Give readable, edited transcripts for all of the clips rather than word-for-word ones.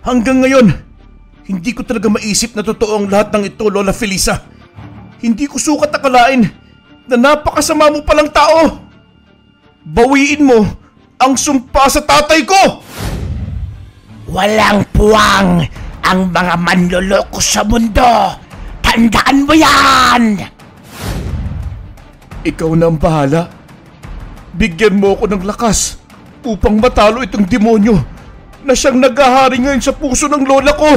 Hanggang ngayon, hindi ko talaga maisip na totoo ang lahat ng ito, Lola Felisa. Hindi ko sukat akalain na napakasama mo palang tao. Bawiin mo ang sumpa sa tatay ko! Walang puwang ang mga manloloko sa mundo. Tandaan mo yan! Ikaw na ang bahala. Bigyan mo ako ng lakas upang matalo itong demonyo na siyang naghahari ngayon sa puso ng lola ko.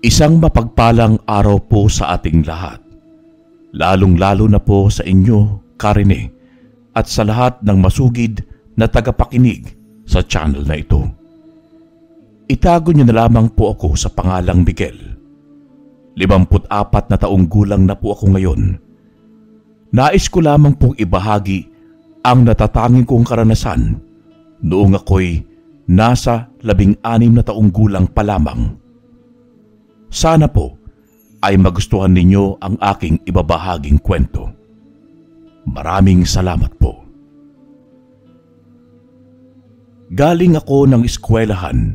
Isang mapagpalang araw po sa ating lahat. Lalong-lalo na po sa inyo, Karine, at sa lahat ng masugid na tagapakinig sa channel na ito. Itago niyo na lamang po ako sa pangalang Miguel. 54 na taong gulang na po ako ngayon. Nais ko lamang pong ibahagi ang natatanging kong karanasan noong ako'y nasa 16 na taong gulang pa lamang. Sana po ay magustuhan ninyo ang aking ibabahaging kwento. Maraming salamat po. Galing ako ng eskwelahan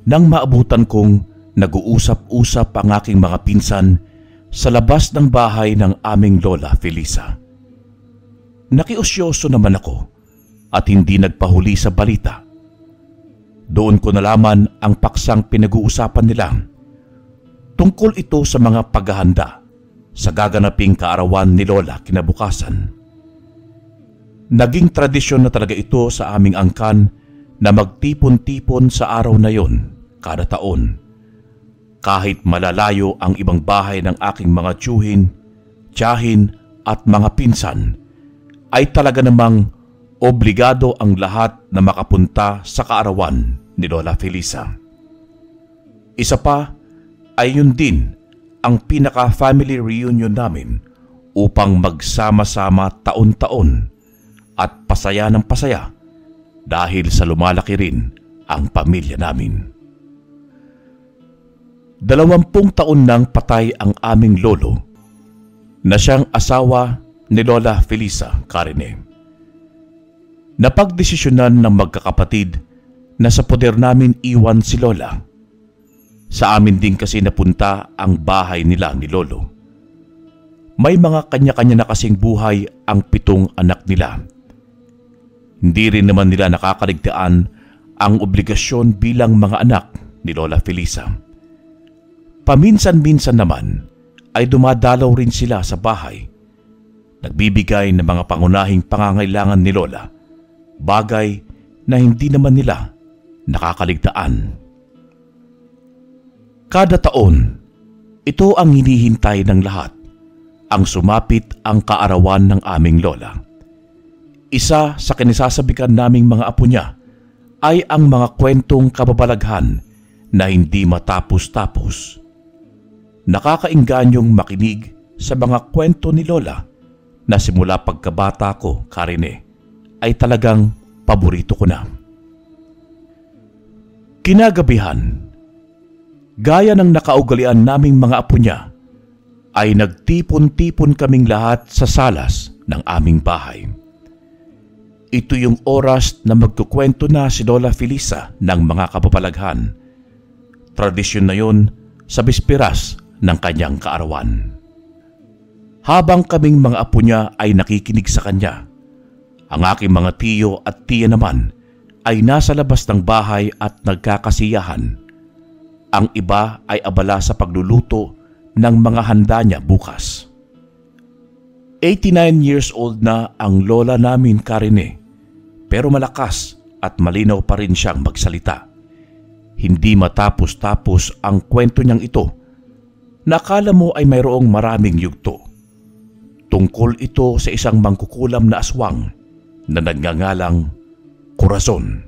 nang maabutan kong nag-uusap-usap ang aking mga pinsan sa labas ng bahay ng aming Lola Felisa. Nakiusyoso naman ako at hindi nagpahuli sa balita. Doon ko nalaman ang paksang pinag-uusapan nila. Tungkol ito sa mga paghahanda sa gaganaping kaarawan ni Lola kinabukasan. Naging tradisyon na talaga ito sa aming angkan na magtipon-tipon sa araw na yon kada taon. Kahit malalayo ang ibang bahay ng aking mga tiyuhin, tiyahin at mga pinsan, ay talaga namang obligado ang lahat na makapunta sa kaarawan ni Lola Felisa. Isa pa ay yun din ang pinaka-family reunion namin upang magsama-sama taon-taon at pasaya ng pasaya dahil sa lumalaki rin ang pamilya namin. 20 taon nang patay ang aming lolo na siyang asawa ni Lola Felisa, Karine. Napagdesisyonan ng magkakapatid na sa poder namin iwan si Lola. Sa amin din kasi napunta ang bahay nila ni Lolo. May mga kanya-kanya na kasing buhay ang 7 anak nila. Hindi rin naman nila nakakaligtaan ang obligasyon bilang mga anak ni Lola Felisa. Paminsan-minsan naman ay dumadalaw rin sila sa bahay. Nagbibigay ng mga pangunahing pangangailangan ni Lola, bagay na hindi naman nila nakakaligtaan. Kada taon, ito ang hinihintay ng lahat, ang sumapit ang kaarawan ng aming Lola. Isa sa kinisasabikan naming mga apo niya ay ang mga kwentong kababalaghan na hindi matapos-tapos. Nakakaingganyong makinig sa mga kwento ni Lola na simula pagkabata ko, Karine, ay talagang paborito ko na. Kinagabihan, gaya ng nakaugalian naming mga apo niya, ay nagtipon-tipon kaming lahat sa salas ng aming bahay. Ito yung oras na magkukwento na si Lola Felisa ng mga kababalaghan. Tradisyon na yun sa bisperas ng kanyang kaarawan. Habang kaming mga apo niya ay nakikinig sa kanya, ang aking mga tiyo at tiya naman ay nasa labas ng bahay at nagkakasiyahan. Ang iba ay abala sa pagluluto ng mga handa niya bukas. 89 years old na ang lola namin, Karine, pero malakas at malinaw pa rin siyang magsalita. Hindi matapos-tapos ang kwento niyang ito. Nakala mo ay mayroong maraming yugto. Tungkol ito sa isang mangkukulam na aswang na nagngangalang Corazon.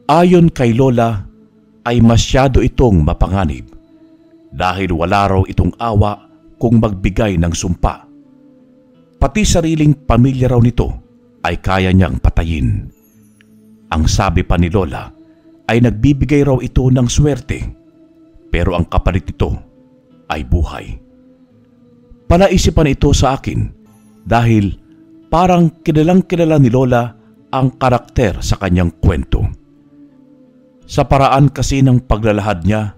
Ayon kay Lola ay masyado itong mapanganib dahil wala raw itong awa kung magbigay ng sumpa. Pati sariling pamilya raw nito ay kaya niyang patayin. Ang sabi pa ni Lola ay nagbibigay raw ito ng swerte, pero ang kapalit nito ay buhay. Palaisipan ito sa akin dahil parang kilalang kilala ni Lola ang karakter sa kanyang kwento. Sa paraan kasi ng paglalahad niya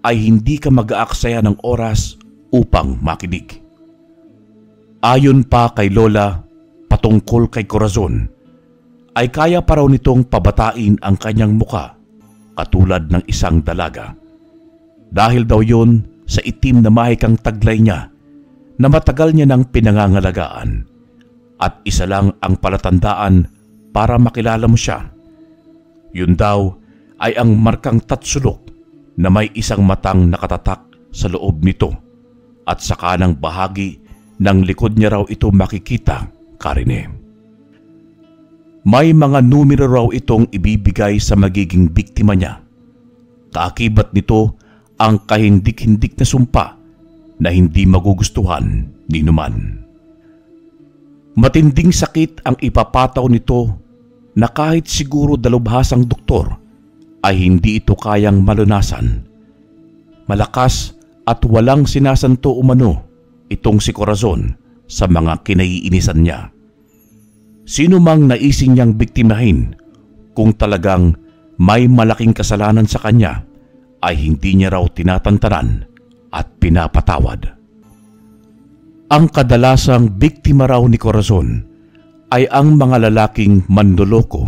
ay hindi ka mag-aaksaya ng oras upang makinig. Ayon pa kay Lola patungkol kay Corazon, ay kaya pa raw nitong pabatain ang kanyang muka katulad ng isang dalaga. Dahil daw yon sa itim na mahikang taglay niya na matagal niya nang pinangangalagaan at isa lang ang palatandaan para makilala mo siya. Yun daw ay ang markang tatsulok na may isang matang nakatatak sa loob nito at sa kanang bahagi ng likod niya raw ito makikita, Karine. May mga numero raw itong ibibigay sa magiging biktima niya. Kaakibat nito ang kahindik-hindik na sumpa na hindi magugustuhan ni numan. Matinding sakit ang ipapataw nito na kahit siguro dalubhasang doktor ay hindi ito kayang malunasan. Malakas at walang sinasanto umano itong si Corazon sa mga kinaiinisan niya. Sino mang naising niyang biktimahin kung talagang may malaking kasalanan sa kanya ay hindi niya raw tinatantanan at pinapatawad. Ang kadalasang biktima raw ni Corazon ay ang mga lalaking manloloko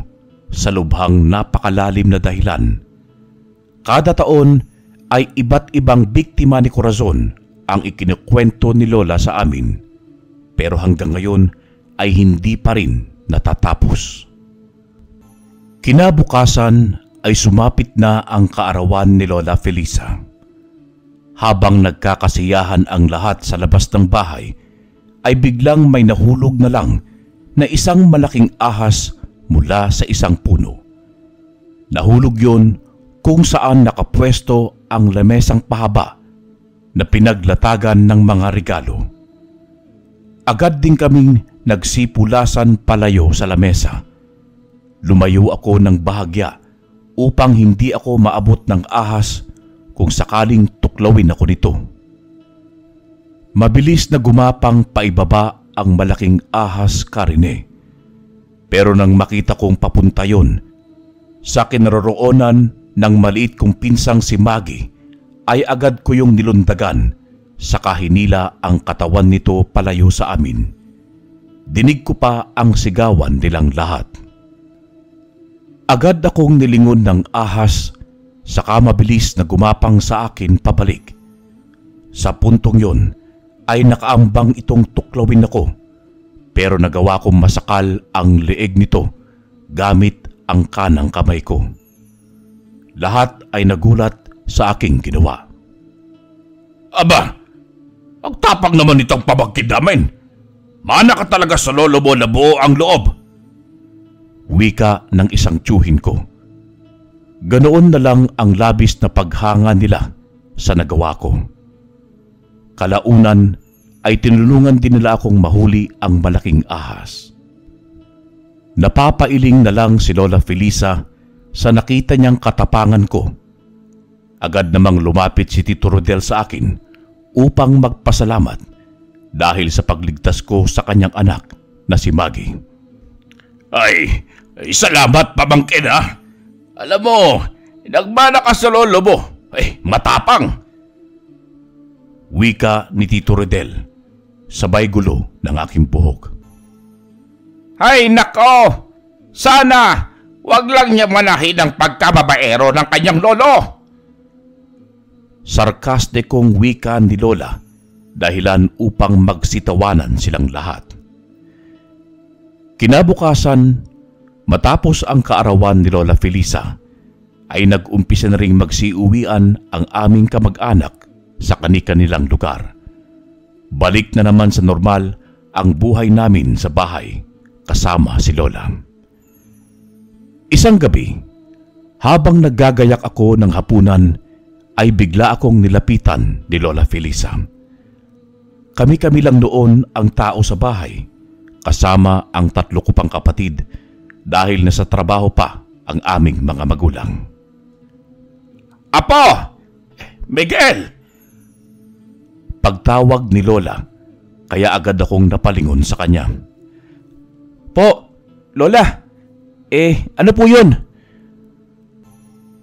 sa lubhang napakalalim na dahilan. Kada taon ay iba't ibang biktima ni Corazon ang ikinukwento ni Lola sa amin, pero hanggang ngayon ay hindi pa rin natatapos. Kinabukasan ay sumapit na ang kaarawan ni Lola Felisa. Habang nagkakasiyahan ang lahat sa labas ng bahay, ay biglang may nahulog na lang na isang malaking ahas mula sa isang puno. Nahulog yun kung saan nakapwesto ang lamesang pahaba na pinaglatagan ng mga regalo. Agad din kaming nagsipulasan palayo sa lamesa. Lumayo ako ng bahagya upang hindi ako maabot ng ahas kung sakaling tuklawin ako nito. Mabilis na gumapang paibaba ang malaking ahas, Karine. Pero nang makita kong papunta yon sa kinaroroonan ng maliit kong pinsang si Maggie, ay agad ko yung nilundagan sa kahinila ang katawan nito palayo sa amin. Dinig ko pa ang sigawan nilang lahat. Agad akong nilingon ng ahas, saka mabilis na gumapang sa akin pabalik. Sa puntong yon ay nakaambang itong tuklawin ako, pero nagawa kong masakal ang leeg nito gamit ang kanang kamay ko. Lahat ay nagulat sa aking ginawa. Aba, ang tapang naman itong pamangkin namin. Mana ka talaga sa lolo mo na buo ang loob. Wika ng isang tiyuhin ko. Ganoon na lang ang labis na paghanga nila sa nagawa ko. Kalaunan ay tinulungan din nila akong mahuli ang malaking ahas. Napapailing na lang si Lola Felisa sa nakita niyang katapangan ko. Agad namang lumapit si Tito Rodel sa akin upang magpasalamat dahil sa pagligtas ko sa kanyang anak na si Maggie. Ay, salamat pamangkin ha. Alam mo, nagmana ka sa lolo mo. Matapang. Wika ni Tito Rodel, sabay gulo ng aking buhok. Ay nako! Sana wag lang niya manahin ang pagkababaero ng kanyang lolo. Sarkastikong wika ni Lola, dahilan upang magsitawanan silang lahat. Kinabukasan, matapos ang kaarawan ni Lola Felisa, ay nag-umpisa na ring magsiuwian ang aming kamag-anak sa kani-kanilang lugar. Balik na naman sa normal ang buhay namin sa bahay kasama si Lola. Isang gabi, habang naggagayak ako ng hapunan, ay bigla akong nilapitan ni Lola Felisa. Kami-kami lang noon ang tao sa bahay, kasama ang 3 ko pang kapatid dahil nasa trabaho pa ang aming mga magulang. Apo! Miguel! Pagtawag ni Lola, kaya agad akong napalingon sa kanya. Po, Lola, Ano po yun?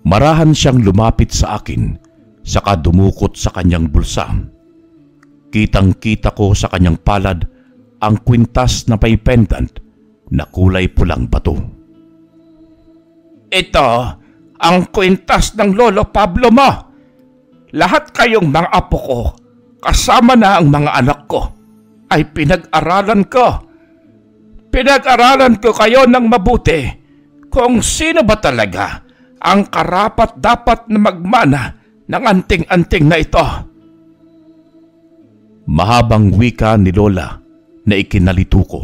Marahan siyang lumapit sa akin, saka dumukot sa kanyang bulsa. Kitang-kita ko sa kanyang palad ang kwintas na may pendant na kulay pulang bato. Ito ang kwintas ng Lolo Pablo mo. Lahat kayong mga apo ko, kasama na ang mga anak ko, ay pinag-aralan ko. Pinag-aralan ko kayo ng mabuti kung sino ba talaga ang karapat-dapat na magmana ng anting-anting na ito. Mahabang wika ni Lola na ikinalito ko.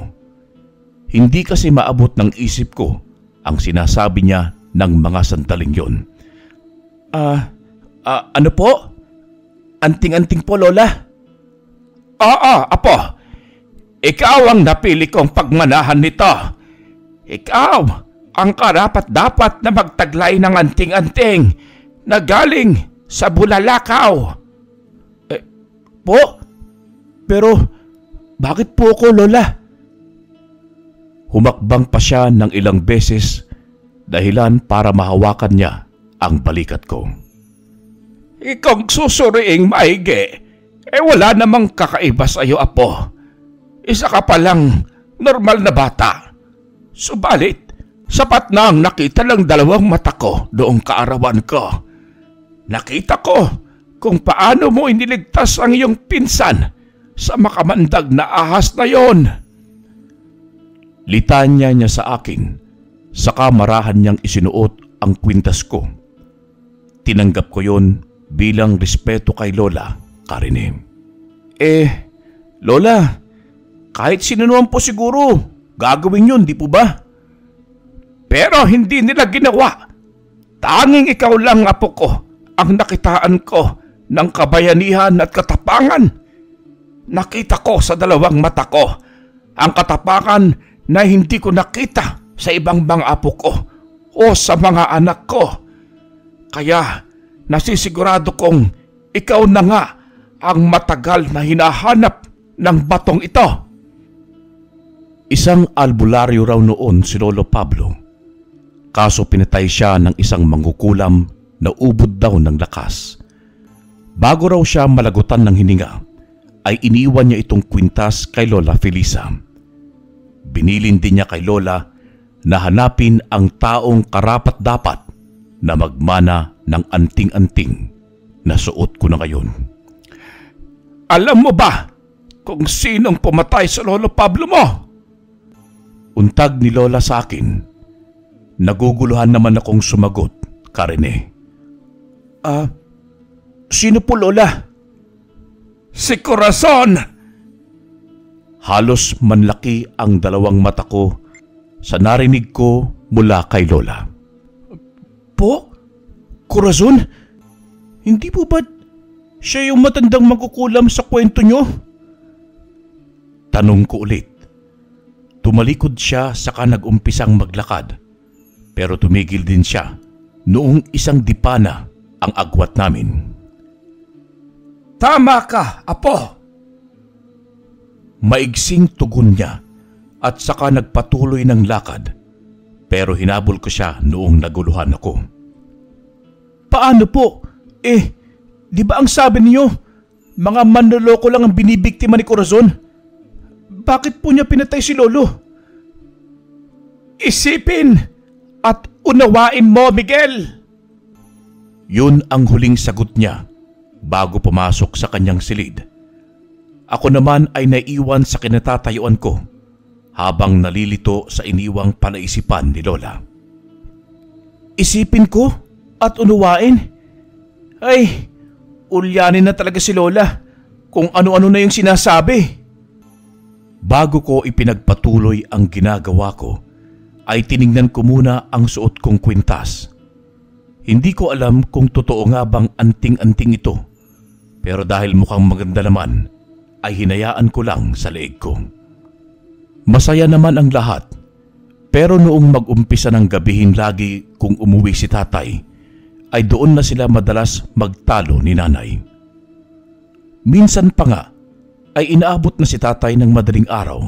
Hindi kasi maabot ng isip ko ang sinasabi niya ng mga sandaling yon. Ano po? Anting-anting po, Lola? Oo, apo. Ikaw ang napili kong pagmanahan nito. Ikaw ang karapat-dapat na magtaglay ng anting-anting na galing sa Bulalakaw. Po? Pero bakit po ako, Lola? Humakbang pa siya ng ilang beses dahilan para mahawakan niya ang balikat ko. Ikaw susuriing maigi, wala namang kakaiba sa iyo, apo. Isa ka palang normal na bata. Subalit, sapat na ang nakita ng dalawang mata ko noong kaarawan ko. Nakita ko kung paano mo iniligtas ang iyong pinsan sa makamandag na ahas na yon. Litanya niya sa akin, saka marahan niyang isinuot ang kwintas ko. Tinanggap ko yon bilang respeto kay Lola Karine. Lola, kahit sino naman po siguro, gagawin yun, di po ba? Pero hindi nila ginawa. Tanging ikaw lang, apo ko, ang nakitaan ko ng kabayanihan at katapangan. Nakita ko sa dalawang mata ko ang katapangan na hindi ko nakita sa ibang mga apo ko o sa mga anak ko. Kaya nasisigurado kong ikaw na nga ang matagal na hinahanap ng batong ito. Isang albularyo raw noon si Lolo Pablo. Kaso pinatay siya ng isang mangkukulam na ubod daw ng lakas. Bago raw siya malagutan ng hininga, ay iniwan niya itong kwintas kay Lola Felisa. Binilin din niya kay Lola na hanapin ang taong karapat-dapat na magmana ng anting-anting na suot ko na ngayon. Alam mo ba kung sinong pumatay sa Lolo Pablo mo? Untag ni Lola sa akin. Naguguluhan naman akong sumagot, Karine. Sino po, Lola? Si Corazon! Halos manlaki ang dalawang mata ko sa narinig ko mula kay Lola. Po? Corazon? Hindi po ba siya yung matandang magkukulam sa kwento nyo? Tanong ko ulit. Tumalikod siya saka nag-umpisang maglakad, pero tumigil din siya noong isang dipana ang agwat namin. Tama ka, apo! Maigsing tugon niya at saka nagpatuloy ng lakad, pero hinabol ko siya noong naguluhan ako. Paano po? Di ba ang sabi niyo, mga manloloko lang ang binibiktima ni Corazon? Bakit po niya pinatay si Lolo? Isipin at unawain mo, Miguel! Yun ang huling sagot niya bago pumasok sa kanyang silid. Ako naman ay naiwan sa kinatatayuan ko habang nalilito sa iniwang panaisipan ni Lola. Isipin ko at unawain? Ay, ulyanin na talaga si Lola kung ano-ano na yung sinasabi. Bago ko ipinagpatuloy ang ginagawa ko, ay tiningnan ko muna ang suot kong kwintas. Hindi ko alam kung totoo nga bang anting-anting ito, pero dahil mukhang maganda naman, ay hinayaan ko lang sa leeg ko. Masaya naman ang lahat, pero noong mag-umpisa ng gabihin lagi kung umuwi si tatay, ay doon na sila madalas magtalo ni nanay. Minsan pa nga, ay inaabot na si tatay ng madaling araw.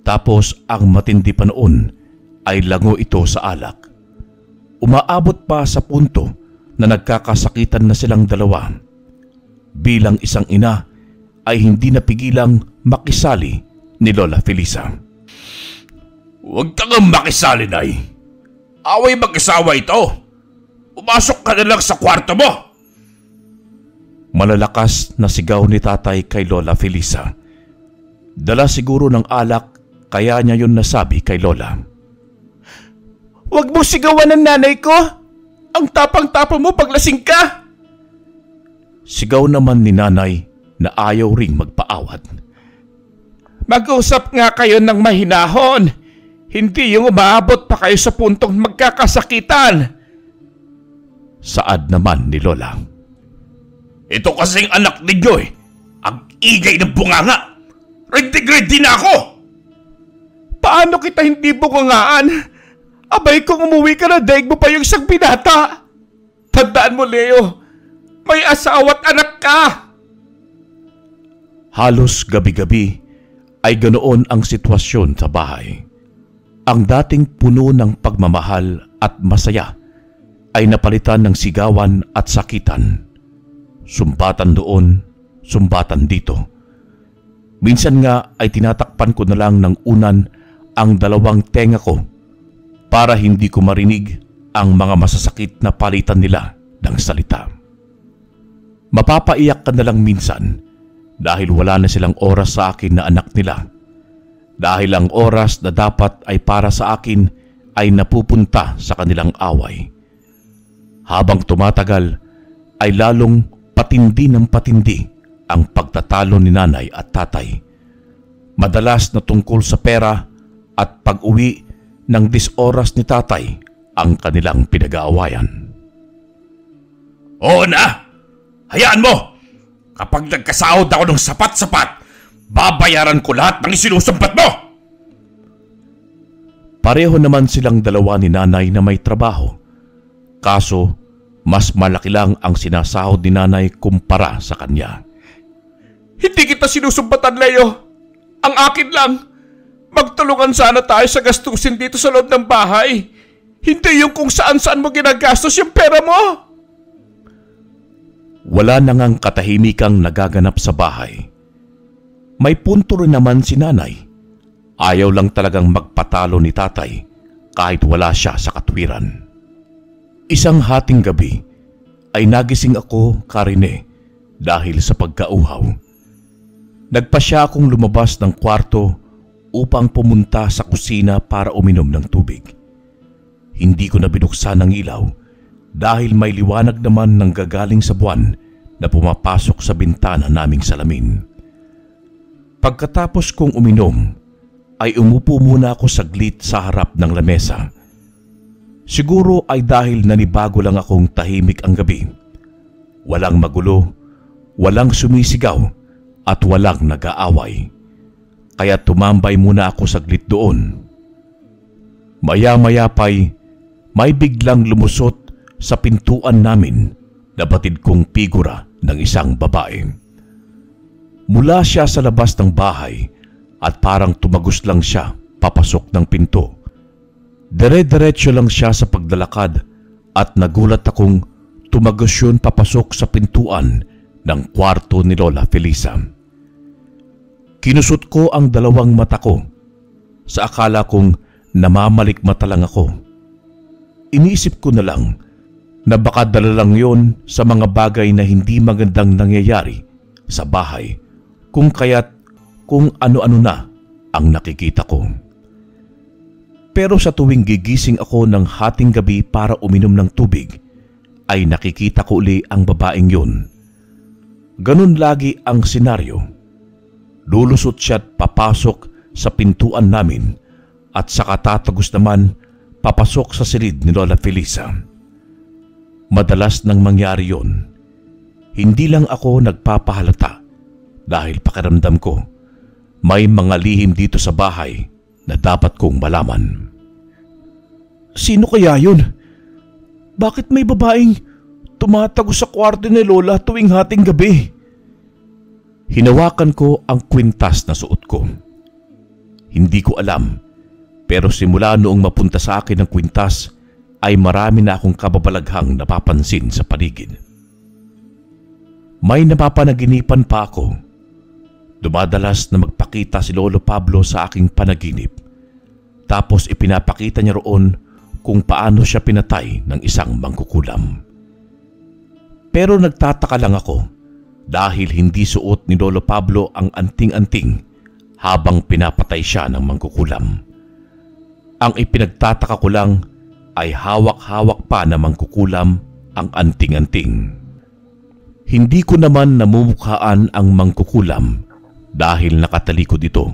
Tapos ang matindi pa noon ay lango ito sa alak. Umaabot pa sa punto na nagkakasakitan na silang dalawa. Bilang isang ina ay hindi napigilang makisali ni Lola Felisa. Huwag kang makisali, Nay. Away mag-asawa ito. Pumasok ka na lang sa kwarto mo. Malalakas na sigaw ni tatay kay Lola Felisa. Dala siguro ng alak kaya niya yun nasabi kay Lola. Huwag mo sigawan ng nanay ko! Ang tapang-tapang mo paglasing ka! Sigaw naman ni nanay na ayaw ring magpaawat. Mag-usap nga kayo ng mahinahon. Hindi yung umaabot pa kayo sa puntong magkakasakitan. Saad naman ni Lola. Ito kasing anak ninyo eh. Ang igay ng bunganga. Ready na ako. Paano kita hindi bungangaan? Abay kung umuwi ka na daig mo pa yung isang binata. Tandaan mo, Leo. May asawa't anak ka. Halos gabi-gabi ay ganoon ang sitwasyon sa bahay. Ang dating puno ng pagmamahal at masaya ay napalitan ng sigawan at sakitan. Sumbatan doon, sumbatan dito. Minsan nga ay tinatakpan ko na lang ng unan ang dalawang tenga ko para hindi ko marinig ang mga masasakit na palitan nila ng salita. Mapapaiyak ka na lang minsan dahil wala na silang oras sa akin na anak nila. Dahil ang oras na dapat ay para sa akin ay napupunta sa kanilang away. Habang tumatagal ay lalong patindi ng patindi ang pagtatalo ni nanay at tatay. Madalas na tungkol sa pera at pag-uwi ng 10 oras ni tatay ang kanilang pinag-aawayan. Oo na! Hayaan mo! Kapag nagkasahod ako ng sapat-sapat, babayaran ko lahat ng isinusumpat mo! Pareho naman silang dalawa ni nanay na may trabaho. Kaso, mas malaki lang ang sinasahod ni nanay kumpara sa kanya. Hindi kita sinusumbatan, Leo. Ang akin lang. Magtulungan sana tayo sa gastusin dito sa loob ng bahay. Hindi yung kung saan-saan mo ginagastos yung pera mo. Wala na ngang katahimikang nagaganap sa bahay. May punto rin naman si nanay. Ayaw lang talagang magpatalo ni tatay kahit wala siya sa katwiran. Isang hating gabi ay nagising ako, Karine, dahil sa pagkauhaw. Nagpasya akong lumabas ng kwarto upang pumunta sa kusina para uminom ng tubig. Hindi ko na binuksan ang ilaw dahil may liwanag naman ng gagaling sa buwan na pumapasok sa bintana naming salamin. Pagkatapos kong uminom, ay umupo muna ako saglit sa harap ng lamesa. Siguro ay dahil nanibago lang akong tahimik ang gabi. Walang magulo, walang sumisigaw at walang nag-aaway. Kaya tumambay muna ako saglit doon. Maya-maya pa'y may biglang lumusot sa pintuan namin na batid kong figura ng isang babae. Mula siya sa labas ng bahay at parang tumagos lang siya papasok ng pinto. Dire-diretso lang siya sa paglalakad at nagulat akong tumagos yun papasok sa pintuan ng kwarto ni Lola Felisa. Kinusot ko ang dalawang mata ko sa akala kong namamalikmata lang ako. Iniisip ko na lang na baka dala lang yon sa mga bagay na hindi magandang nangyayari sa bahay kung kaya't kung ano-ano na ang nakikita ko. Pero sa tuwing gigising ako ng hating gabi para uminom ng tubig, ay nakikita ko uli ang babaeng yun. Ganun lagi ang senaryo. Lulusot siya't papasok sa pintuan namin at saka tatagos naman papasok sa silid ni Lola Felisa. Madalas nang mangyari yun. Hindi lang ako nagpapahalata dahil pakiramdam ko may mga lihim dito sa bahay na dapat kong malaman. Sino kaya yun? Bakit may babaeng tumatagos sa kwarto ni Lola tuwing hating gabi? Hinawakan ko ang kwintas na suot ko. Hindi ko alam Pero simula noong mapunta sa akin ang kwintas ay marami na akong kababalaghang napapansin sa paligid. May napapanaginipan pa ako. Dumadalas na magpakita si Lolo Pablo sa aking panaginip. Tapos ipinapakita niya roon kung paano siya pinatay ng isang mangkukulam. Pero nagtataka lang ako dahil hindi suot ni Lolo Pablo ang anting-anting habang pinapatay siya ng mangkukulam. Ang ipinagtataka ko lang ay hawak-hawak pa na mangkukulam ang anting-anting. Hindi ko naman namumukhaan ang mangkukulam dahil nakatalikod ito.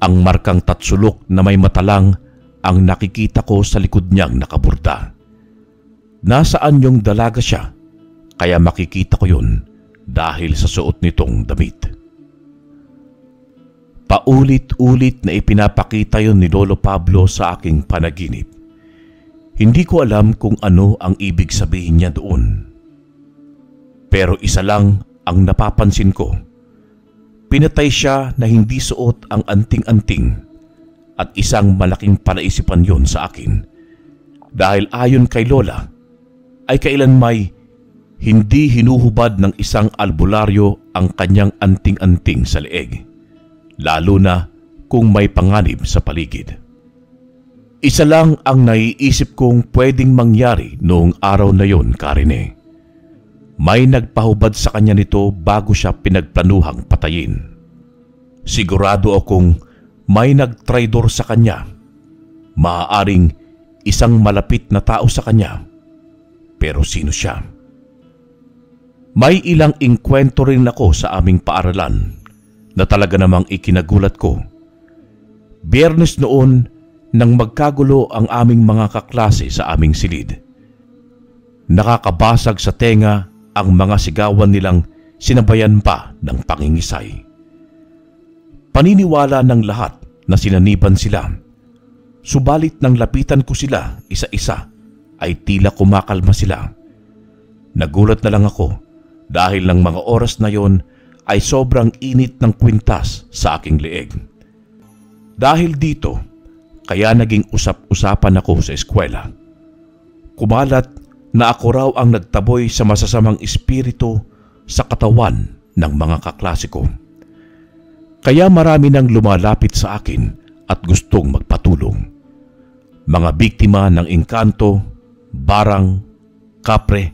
Ang markang tatsulok na may matalang ang nakikita ko sa likod niyang nakaburda. Nasaan yung dalaga siya, kaya makikita ko yun dahil sa suot nitong damit. Paulit-ulit na ipinapakita yun ni Lolo Pablo sa aking panaginip. Hindi ko alam kung ano ang ibig sabihin niya doon. Pero isa lang ang napapansin ko. Pinatay siya na hindi suot ang anting-anting at isang malaking palaisipan yon sa akin. Dahil ayon kay Lola ay kailanmay hindi hinuhubad ng isang albularyo ang kanyang anting-anting sa leeg. Lalo na kung may panganib sa paligid. Isa lang ang naiisip kong pwedeng mangyari noong araw na yon, Karine. May nagpahubad sa kanya nito bago siya pinagplanuhang patayin. Sigurado akong may nagtraidor sa kanya. Maaaring isang malapit na tao sa kanya. Pero sino siya? May ilang inkwento rin ako sa aming paaralan na talaga namang ikinagulat ko. Biyernes noon nang magkagulo ang aming mga kaklase sa aming silid. Nakakabasag sa tenga ang mga sigawan nilang sinabayan pa ng pangingisay. Paniniwala ng lahat na sinaniban sila. Subalit nang lapitan ko sila isa-isa ay tila kumakalma sila. Nagulat na lang ako dahil ng mga oras na yon ay sobrang init ng kwintas sa aking leeg. Dahil dito, kaya naging usap-usapan ako sa eskwela. Kumalat na ako raw ang nagtaboy sa masasamang espiritu sa katawan ng mga kaklase ko. Kaya marami nang lumalapit sa akin at gustong magpatulong. Mga biktima ng engkanto, barang, kapre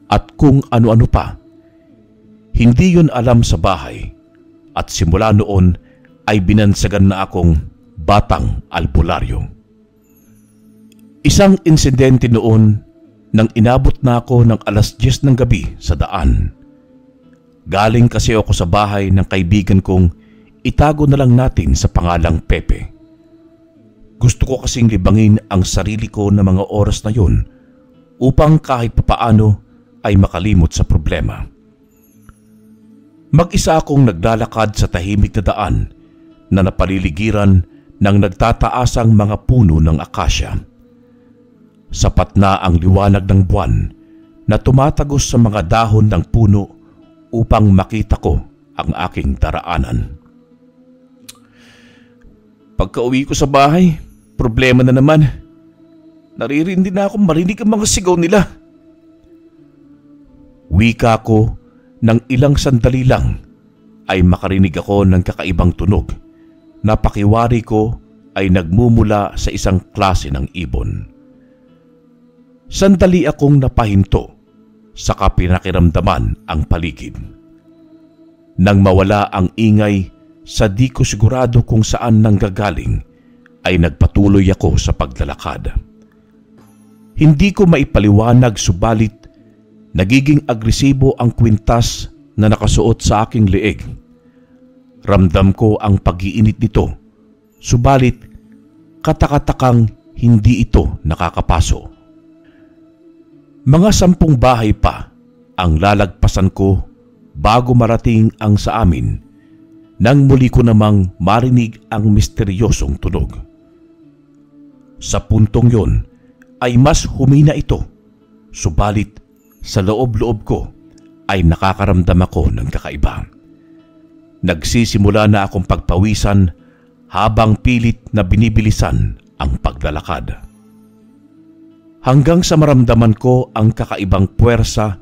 at kung ano-ano pa. Hindi yun alam sa bahay at simula noon ay binansagan na akong batang albularyo. Isang insidente noon nang inabot na ako ng 10:00 ng gabi sa daan. Galing kasi ako sa bahay ng kaibigan kong itago na lang natin sa pangalang Pepe. Gusto ko kasing libangin ang sarili ko na mga oras na yun upang kahit papaano ay makalimot sa problema. Mag-isa akong naglalakad sa tahimik na daan na napaliligiran ng nagtataasang mga puno ng akasya. Sapat na ang liwanag ng buwan na tumatagos sa mga dahon ng puno upang makita ko ang aking daraanan. Pagka-uwi ko sa bahay, problema na naman. Naririndi na akong marinig ang mga sigaw nila. Wika ko nang ilang sandali lang ay makarinig ako ng kakaibang tunog na pakiwari ko ay nagmumula sa isang klase ng ibon. Sandali akong napahinto, saka pinakiramdaman ang paligid. Nang mawala ang ingay sa di ko sigurado kung saan nanggagaling, ay nagpatuloy ako sa paglalakad. Hindi ko maipaliwanag subalit nagiging agresibo ang kwintas na nakasuot sa aking leeg. Ramdam ko ang pag-iinit nito, subalit katakatakang hindi ito nakakapaso. Mga 10 bahay pa ang lalagpasan ko bago marating ang sa amin nang muli ko namang marinig ang misteryosong tunog. Sa puntong yon ay mas humina ito, subalit sa loob-loob ko ay nakakaramdam ako ng kakaiba. Nagsisimula na akong pagpawisan habang pilit na binibilisan ang paglalakad. Hanggang sa maramdaman ko ang kakaibang puwersa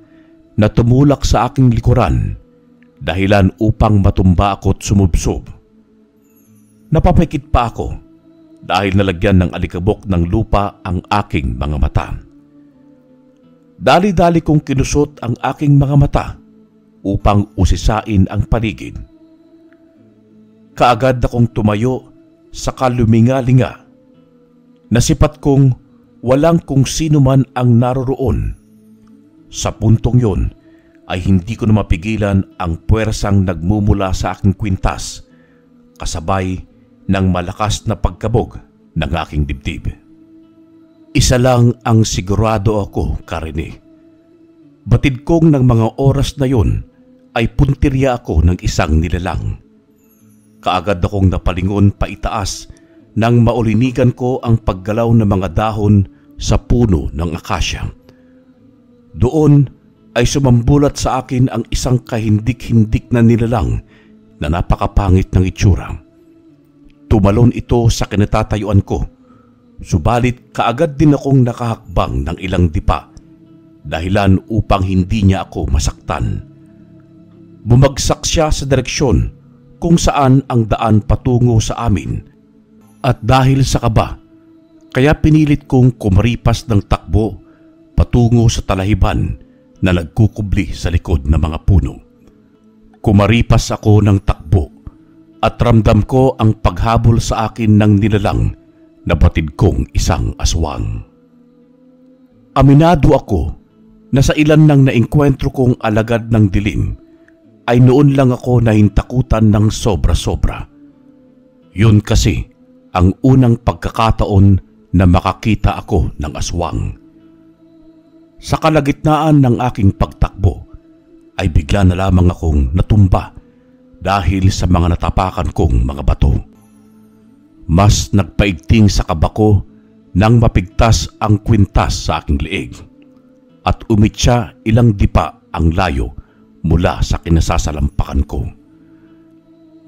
na tumulak sa aking likuran, dahilan upang matumba ako't sumubsob. Napapikit pa ako dahil nalagyan ng alikabok ng lupa ang aking mga mata. Dali-dali kong kinusot ang aking mga mata upang usisain ang paligid. Kaagad akong tumayo sa kaluminga-linga. Nasipat kong walang kung sino man ang naroroon. Sa puntong yon ay hindi ko na mapigilan ang puwersang nagmumula sa aking kwintas, kasabay ng malakas na pagkabog ng aking dibdib. Isa lang ang sigurado ako, Karine. Batid kong ng mga oras na yon ay puntirya ako ng isang nilalang. Kaagad akong napalingon paitaas nang maulinigan ko ang paggalaw ng mga dahon sa puno ng akasya. Doon ay sumambulat sa akin ang isang kahindik-hindik na nilalang na napakapangit ng itsura. Tumalon ito sa kinatatayuan ko, subalit kaagad din akong nakahakbang ng ilang dipa, dahilan upang hindi niya ako masaktan. Bumagsak siya sa direksyon kung saan ang daan patungo sa amin, at dahil sa kaba, kaya pinilit kong kumaripas ng takbo patungo sa talahiban na nagkukubli sa likod ng mga puno. Kumaripas ako ng takbo at ramdam ko ang paghabol sa akin ng nilalang na batid kong isang aswang. Aminado ako na sa ilan ng naengkwentro kong alagad ng dilim ay noon lang ako nahintakutan ng sobra-sobra. Yun kasi ang unang pagkakataon na makakita ako ng aswang. Sa kalagitnaan ng aking pagtakbo ay bigla na lamang akong natumba dahil sa mga natapakan kong mga bato. Mas nagpaigting sa kaba ko nang mapigtas ang kwintas sa aking leeg at umitsya ilang dipa ang layo mula sa kinasasalampakan ko.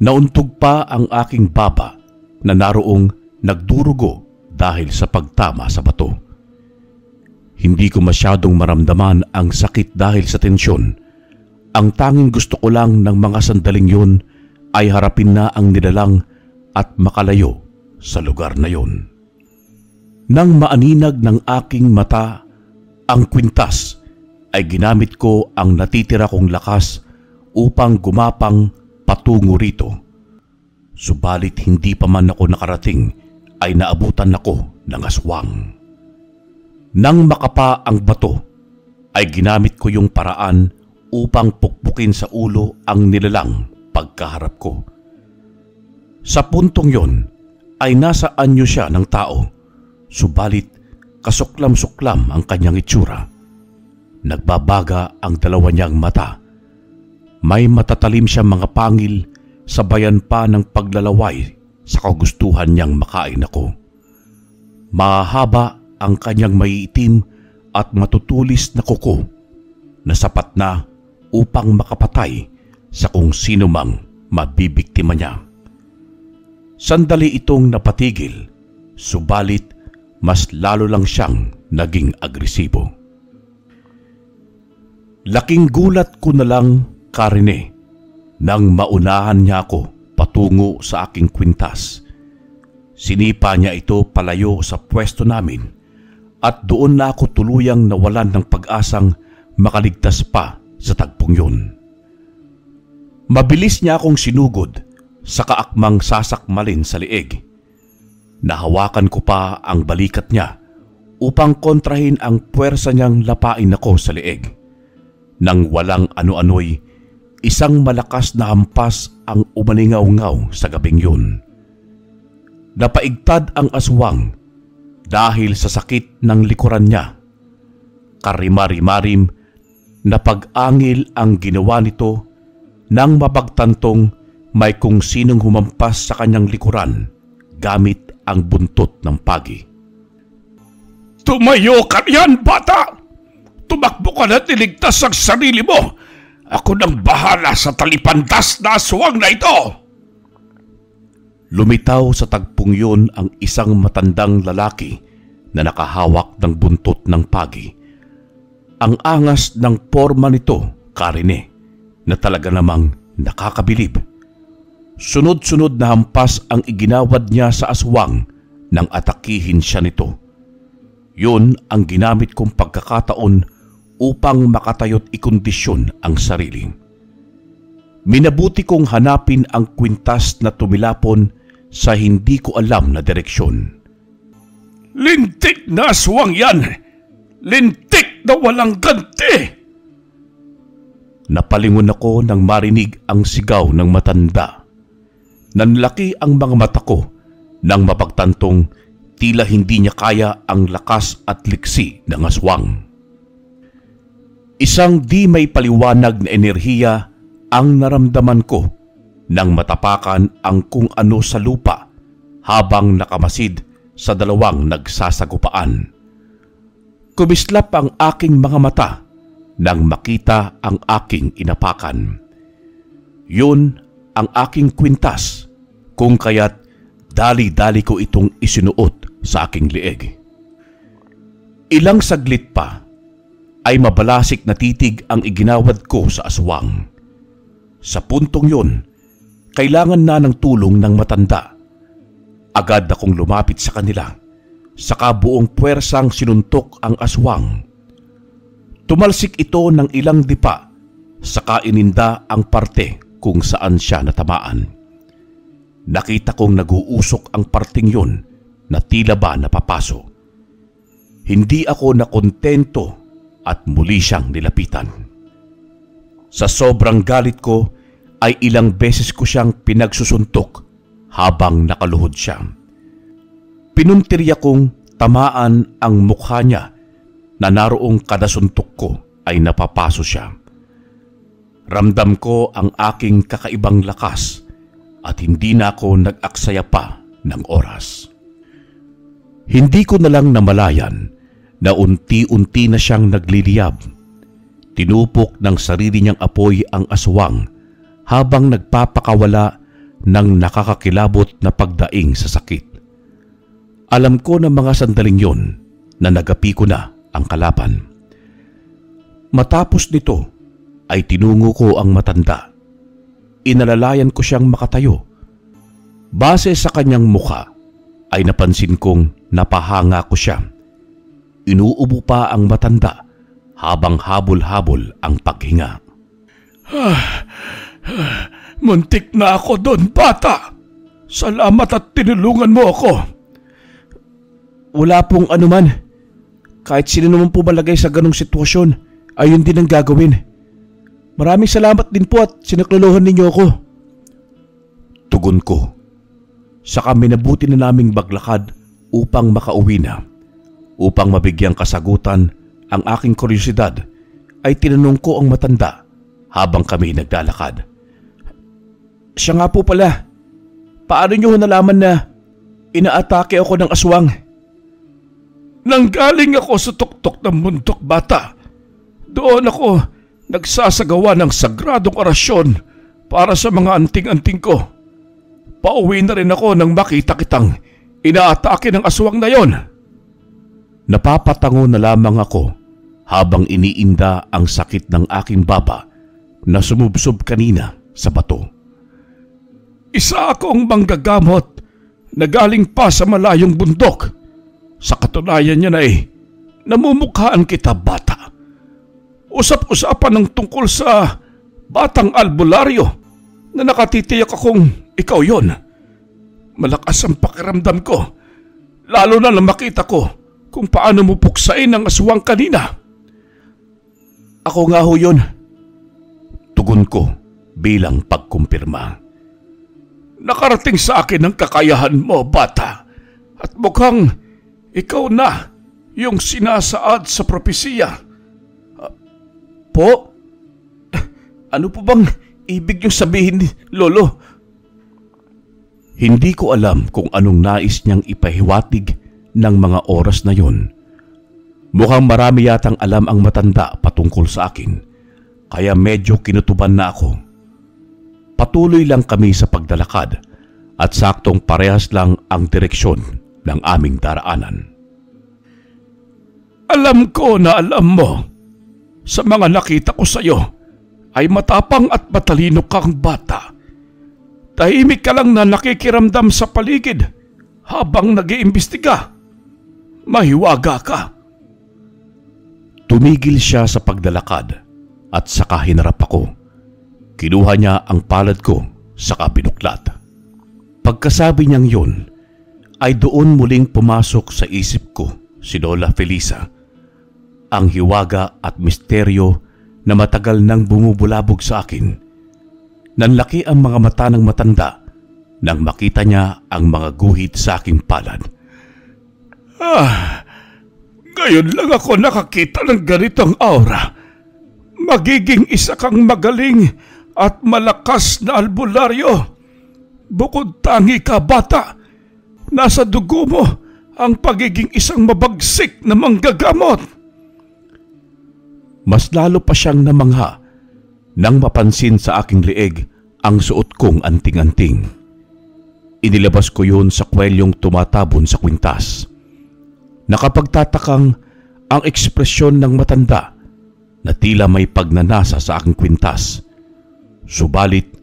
Nauntog pa ang aking baba na naroong nagdurugo dahil sa pagtama sa bato. Hindi ko masyadong maramdaman ang sakit dahil sa tensyon. Ang tanging gusto ko lang ng mga sandaling yun ay harapin na ang nilalang at makalayo sa lugar na yun. Nang maaninag ng aking mata ang kwintas, ay ginamit ko ang natitira kong lakas upang gumapang patungo rito. Subalit hindi pa man ako nakarating ay naabutan ako ng aswang. Nang makapa ang bato, ay ginamit ko yung paraan upang pukpukin sa ulo ang nilalang pagkaharap ko. Sa puntong yon ay nasa anyo siya ng tao, subalit kasuklam-suklam ang kanyang itsura. Nagbabaga ang dalawa niyang mata. May matatalim siyang mga pangil, sabayan pa ng paglalaway sa kagustuhan niyang makain ako. Mahaba ang kanyang maiitim at matutulis na kuko na sapat na upang makapatay sa kung sino mang mabibiktima niya. Sandali itong napatigil, subalit mas lalo lang siyang naging agresibo. Laking gulat ko na lang, Karine, nang maunahan niya ako patungo sa aking kwintas. Sinipa niya ito palayo sa pwesto namin at doon na ako tuluyang nawalan ng pag-asang makaligtas pa sa tagpong yun. Mabilis niya akong sinugod sa kaakmang sasakmalin sa leeg. Nahawakan ko pa ang balikat niya upang kontrahin ang puwersa niyang lapain ako sa leeg. Nang walang ano-ano'y, isang malakas na hampas ang umalingaw-ngaw sa gabing yun. Napaigtad ang aswang dahil sa sakit ng likuran niya. Karimari-marim na pag-angil ang ginawa nito nang mapagtantong may kung sinong humampas sa kanyang likuran gamit ang buntot ng pagi. Tumayo ka riyan, bata! Tumakbo ka na at iligtas ang sarili mo. Ako nang bahala sa talipantas na aswang na ito. Lumitaw sa tagpong yun ang isang matandang lalaki na nakahawak ng buntot ng pagi. Ang angas ng porma nito, Karine, na talaga namang nakakabilib. Sunod-sunod na hampas ang iginawad niya sa aswang nang atakihin siya nito. Yun ang ginamit kong pagkakataon upang makatayot ikondisyon ang sarili. Minabuti kong hanapin ang kwintas na tumilapon sa hindi ko alam na direksyon. Lintik na aswang yan! Lintik na walang ganti! Napalingon ako nang marinig ang sigaw ng matanda. Nanlaki ang mga mata ko nang mapagtantong tila hindi niya kaya ang lakas at liksi ng aswang. Isang di may paliwanag na enerhiya ang naramdaman ko nang matapakan ang kung ano sa lupa habang nakamasid sa dalawang nagsasagupaan. Kumislap ang aking mga mata nang makita ang aking inapakan. Yun ang aking kwintas, kung kaya't dali-dali ko itong isinuot sa aking lieg. Ilang saglit pa ay mabalasik na titig ang iginawad ko sa aswang. Sa puntong yun, kailangan na ng tulong ng matanda. Agad akong lumapit sa kanila, saka buong puwersang sinuntok ang aswang. Tumalsik ito ng ilang dipa, saka ininda ang parte kung saan siya natamaan. Nakita kong nag-uusok ang parting yun na tila ba napapaso. Hindi ako nakontento at muli siyang nilapitan. Sa sobrang galit ko ay ilang beses ko siyang pinagsusuntok habang nakaluhod siya. Pinuntirya kong tamaan ang mukha niya na naroong kada suntok ko ay napapaso siya. Ramdam ko ang aking kakaibang lakas at hindi na ako nag-aksaya pa ng oras. Hindi ko na lang namalayan na unti-unti na siyang nagliliyab. Tinupok ng sarili niyang apoy ang aswang habang nagpapakawala ng nakakakilabot na pagdaing sa sakit. Alam ko na mga sandaling yon na nagapi ko na ang kalaban. Matapos nito ay tinungo ko ang matanda. Inalalayan ko siyang makatayo. Base sa kanyang mukha ay napansin kong napahanga ko siya. Inuubo pa ang matanda habang habol-habol ang paghinga. Muntik na ako doon, bata! Salamat at tinulungan mo ako. Wala pong anuman. Kahit sino naman po malagay sa ganong sitwasyon, ayun din ang gagawin. Maraming salamat din po at sinaklolohan ninyo ako. Tugon ko. Saka minabuti na naming baglakad upang makauwi na. Upang mabigyang kasagutan ang aking kuryosidad, ay tinanong ko ang matanda habang kami naglalakad. Siya nga po pala, paano niyo nalaman na inaatake ako ng aswang? Nanggaling ako sa tuktok ng bundok, bata. Doon ako nagsasagawa ng sagradong orasyon para sa mga anting-anting ko. Pauwi na rin ako nang makita kitang inaatake ng aswang na yon. Napapatango na lamang ako habang iniinda ang sakit ng aking baba na sumubsob kanina sa bato. Isa akong manggagamot na galing pa sa malayong bundok. Sa katunayan niya na namumukhaan kita, bata. Usap-usapan ng tungkol sa batang albularyo na nakatitiyak akong ikaw yon. Malakas ang pakiramdam ko, lalo na makita ko kung paano mo puksain ang aswang kanina. Ako nga ho yun. Tugon ko bilang pagkumpirma. Nakarating sa akin ang kakayahan mo, bata. At mukhang ikaw na yung sinasaad sa propesiya. Po? Ano po bang ibig niyong sabihin, Lolo? Hindi ko alam kung anong nais niyang ipahiwatig ng mga oras na yon. Mukhang marami yatang alam ang matanda patungkol sa akin, kaya medyo kinutuban na ako. Patuloy lang kami sa pagdalakad at saktong parehas lang ang direksyon ng aming daraanan. Alam ko na alam mo, sa mga nakita ko sa iyo ay matapang at matalino kang bata. Tahimik ka lang na nakikiramdam sa paligid habang nag-iimbestiga. Mahiwaga ka. Tumigil siya sa paglalakad at saka hinarap ako. Kinuha niya ang palad ko saka binuklat. Pagkasabi niyang yun, ay doon muling pumasok sa isip ko si Lola Felisa. Ang hiwaga at misteryo na matagal nang bumubulabog sa akin. Nanlaki ang mga mata ng matanda nang makita niya ang mga guhit sa aking palad. Ngayon lang ako nakakita ng ganitong aura. Magiging isa kang magaling at malakas na albularyo. Bukod tangi ka, bata. Nasa dugo mo ang pagiging isang mabagsik na manggagamot. Mas lalo pa siyang namangha nang mapansin sa aking leeg ang suot kong anting-anting. Inilabas ko yun sa kwelyong tumatabon sa kwintas. Nakapagtatakang ang ekspresyon ng matanda na tila may pagnanasa sa aking kwintas. Subalit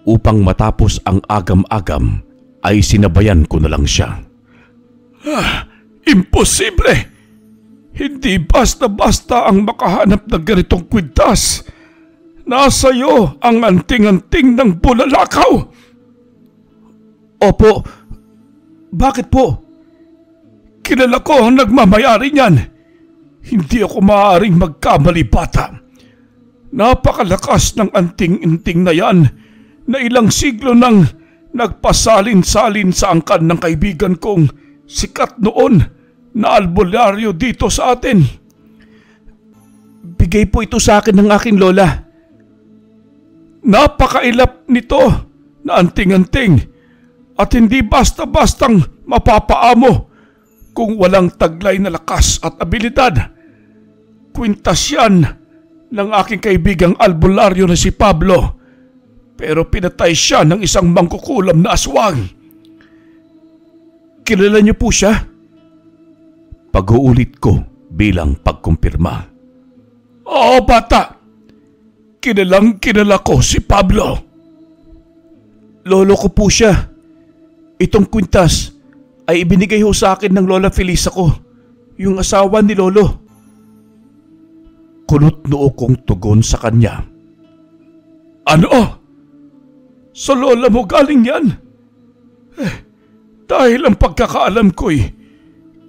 upang matapos ang agam-agam ay sinabayan ko na lang siya. Imposible! Hindi basta-basta ang makahanap ng ganitong kwintas. Nasa iyo ang anting-anting ng bulalakaw. Opo, bakit po? Kilala ko ang nagmamayari niyan. Hindi ako maaaring magkamali, bata. Napakalakas ng anting-anting na yan na ilang siglo nang nagpasalin-salin sa angkan ng kaibigan kong sikat noon na albularyo dito sa atin. Bigay po ito sa akin ng aking lola. Napakailap nito na anting-anting at hindi basta-bastang mapapaamo kung walang taglay na lakas at abilidad. Kwintas yan ng aking kaibigang albularyo na si Pablo, pero pinatay siya ng isang mangkukulam na aswang. Kilala niyo po siya? Pag-uulit ko bilang pagkumpirma. Oo, bata. Kilala ko si Pablo. Lolo ko po siya. Itong kwintas ay ibinigay ho sa akin ng Lola Felisa ko, yung asawa ni Lolo. Kunot noo kong tugon sa kanya. Ano? Sa lola mo galing yan? Dahil ang pagkakaalam ko'y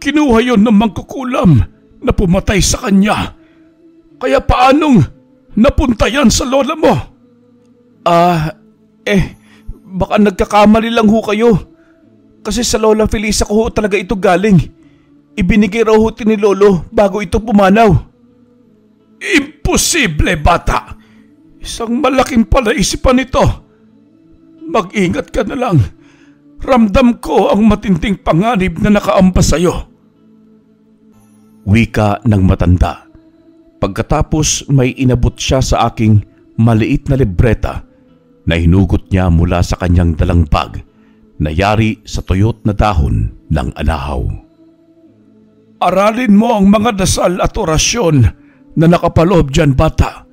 kinuha yon ng mangkukulam na pumatay sa kanya. Kaya paanong napunta yan sa lola mo? Baka nagkakamali lang ho kayo. Kasi sa Lola Felisa ko ho talaga ito galing. Ibinigay raw ho ni Lolo bago ito pumanaw. Imposible, bata. Isang malaking palaisipan ito. Mag-ingat ka na lang. Ramdam ko ang matinding panganib na nakaamba sa'yo. Wika ng matanda. Pagkatapos may inabot siya sa aking maliit na libreta na hinugot niya mula sa kanyang dalang bag na yari sa tuyot na dahon ng anahaw. Aralin mo ang mga dasal at orasyon na nakapaloob dyan, bata.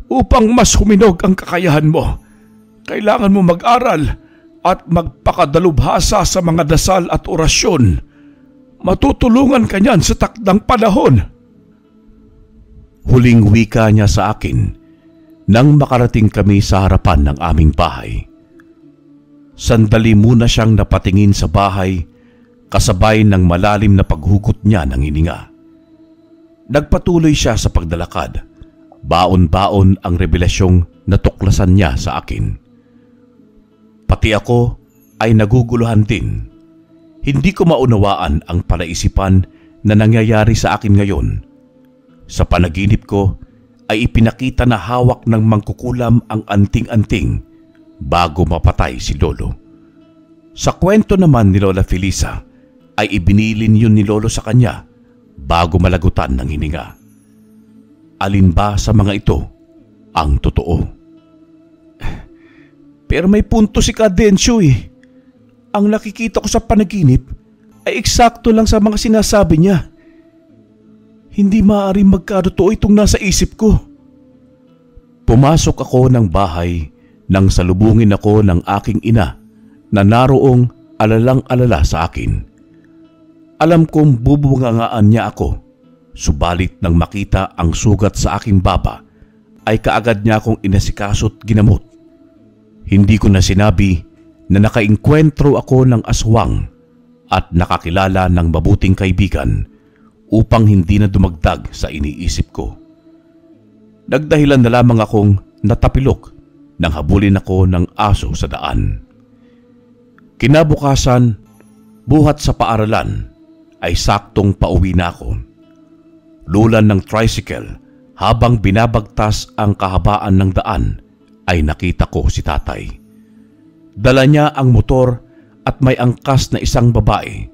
Upang mas huminog ang kakayahan mo, kailangan mo mag-aral at magpakadalubhasa sa mga dasal at orasyon. Matutulungan ka niyan sa takdang panahon. Huling wika niya sa akin nang makarating kami sa harapan ng aming bahay. Sandali muna siyang napatingin sa bahay kasabay ng malalim na paghugot niya ng hininga. Nagpatuloy siya sa pagdalakad. Baon-baon ang revelasyong natuklasan niya sa akin. Pati ako ay naguguluhan din. Hindi ko maunawaan ang palaisipan na nangyayari sa akin ngayon. Sa panaginip ko ay ipinakita na hawak ng mangkukulam ang anting-anting bago mapatay si Lolo. Sa kwento naman ni Lola Felisa ay ibinilin yun ni Lolo sa kanya bago malagutan ng hininga. Alin ba sa mga ito ang totoo? Pero may punto si Cadensyo eh. ang nakikita ko sa panaginip ay eksakto lang sa mga sinasabi niya. Hindi maaaring magkatotoo itong nasa isip ko. Pumasok ako ng bahay nang salubungin ako ng aking ina na naroong alalang-alala sa akin. Alam kong bubungangaan niya ako, subalit nang makita ang sugat sa aking baba ay kaagad niya akong inasikaso't ginamot. Hindi ko na sinabi na nakainkwentro ako ng aswang at nakakilala ng mabuting kaibigan upang hindi na dumagdag sa iniisip ko. Nagdahilan na lamang akong natapilok nang habulin ako ng aso sa daan. Kinabukasan, buhat sa paaralan, ay saktong pauwi na ako. Lulan ng tricycle habang binabagtas ang kahabaan ng daan ay nakita ko si tatay. Dala niya ang motor at may angkas na isang babae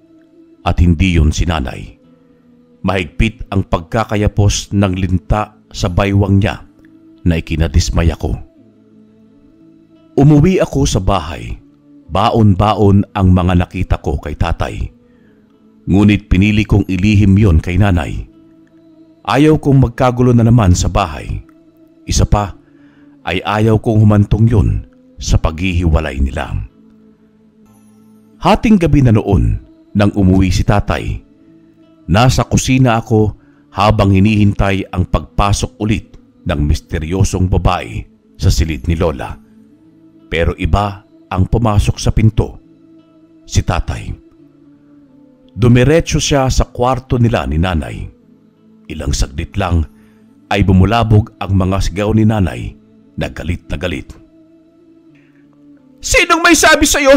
at hindi yun si nanay. Mahigpit ang pagkakayapos ng linta sa baywang niya na ikinadismay ako. Umuwi ako sa bahay. Baon-baon ang mga nakita ko kay tatay. Ngunit pinili kong ilihim yon kay nanay. Ayaw kong magkagulo na naman sa bahay. Isa pa ay ayaw kong humantong yun sa paghihiwalay nila. Hating gabi na noon nang umuwi si tatay. Nasa kusina ako habang hinihintay ang pagpasok ulit ng misteryosong babae sa silid ni Lola. Pero iba ang pumasok sa pinto, si tatay. Dumiretso siya sa kwarto nila ni nanay. Ilang saglit lang ay bumulabog ang mga sigaw ni nanay na galit na galit. Sinong may sabi sa'yo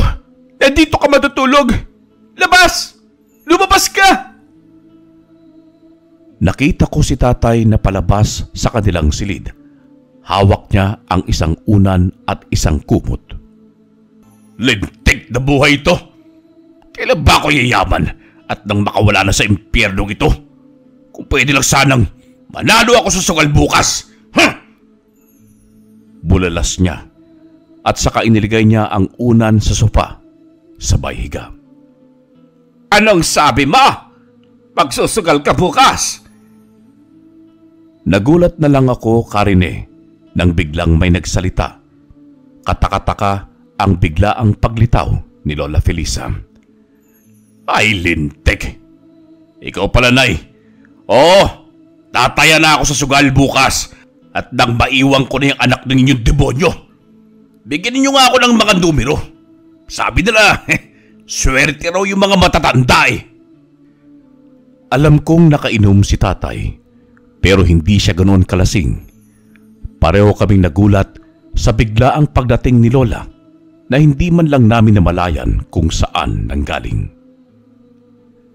na dito ka matutulog? Labas! Lumabas ka! Nakita ko si tatay na palabas sa kanilang silid. Hawak niya ang isang unan at isang kumot. Lintik na buhay ito! Kailan ba ako yayaman at nang makawala na sa impyernong ito? Kung pwede lang sanang manalo ako sa sugal bukas! Huh? Bulalas niya at saka iniligay niya ang unan sa sofa, sabay higa. Anong sabi mo? Magsusugal ka bukas? Nagulat na lang ako, Karine, nang biglang may nagsalita. Kataka-taka ang biglaang paglitaw ni Lola Felisa. Ay, lintik! Ikaw pala, Nay. Oo, tataya na ako sa sugal bukas at nang maiwang ko na yung anak ng inyong demonyo. Bigyan niyo nga ako ng mga numero. Sabi nila, swerte raw yung mga matatanda eh. Alam kong nakainom si tatay, pero hindi siya ganoon kalasing. Pareho kaming nagulat sa biglaang pagdating ni Lola na hindi man lang namin namalayan kung saan nanggaling.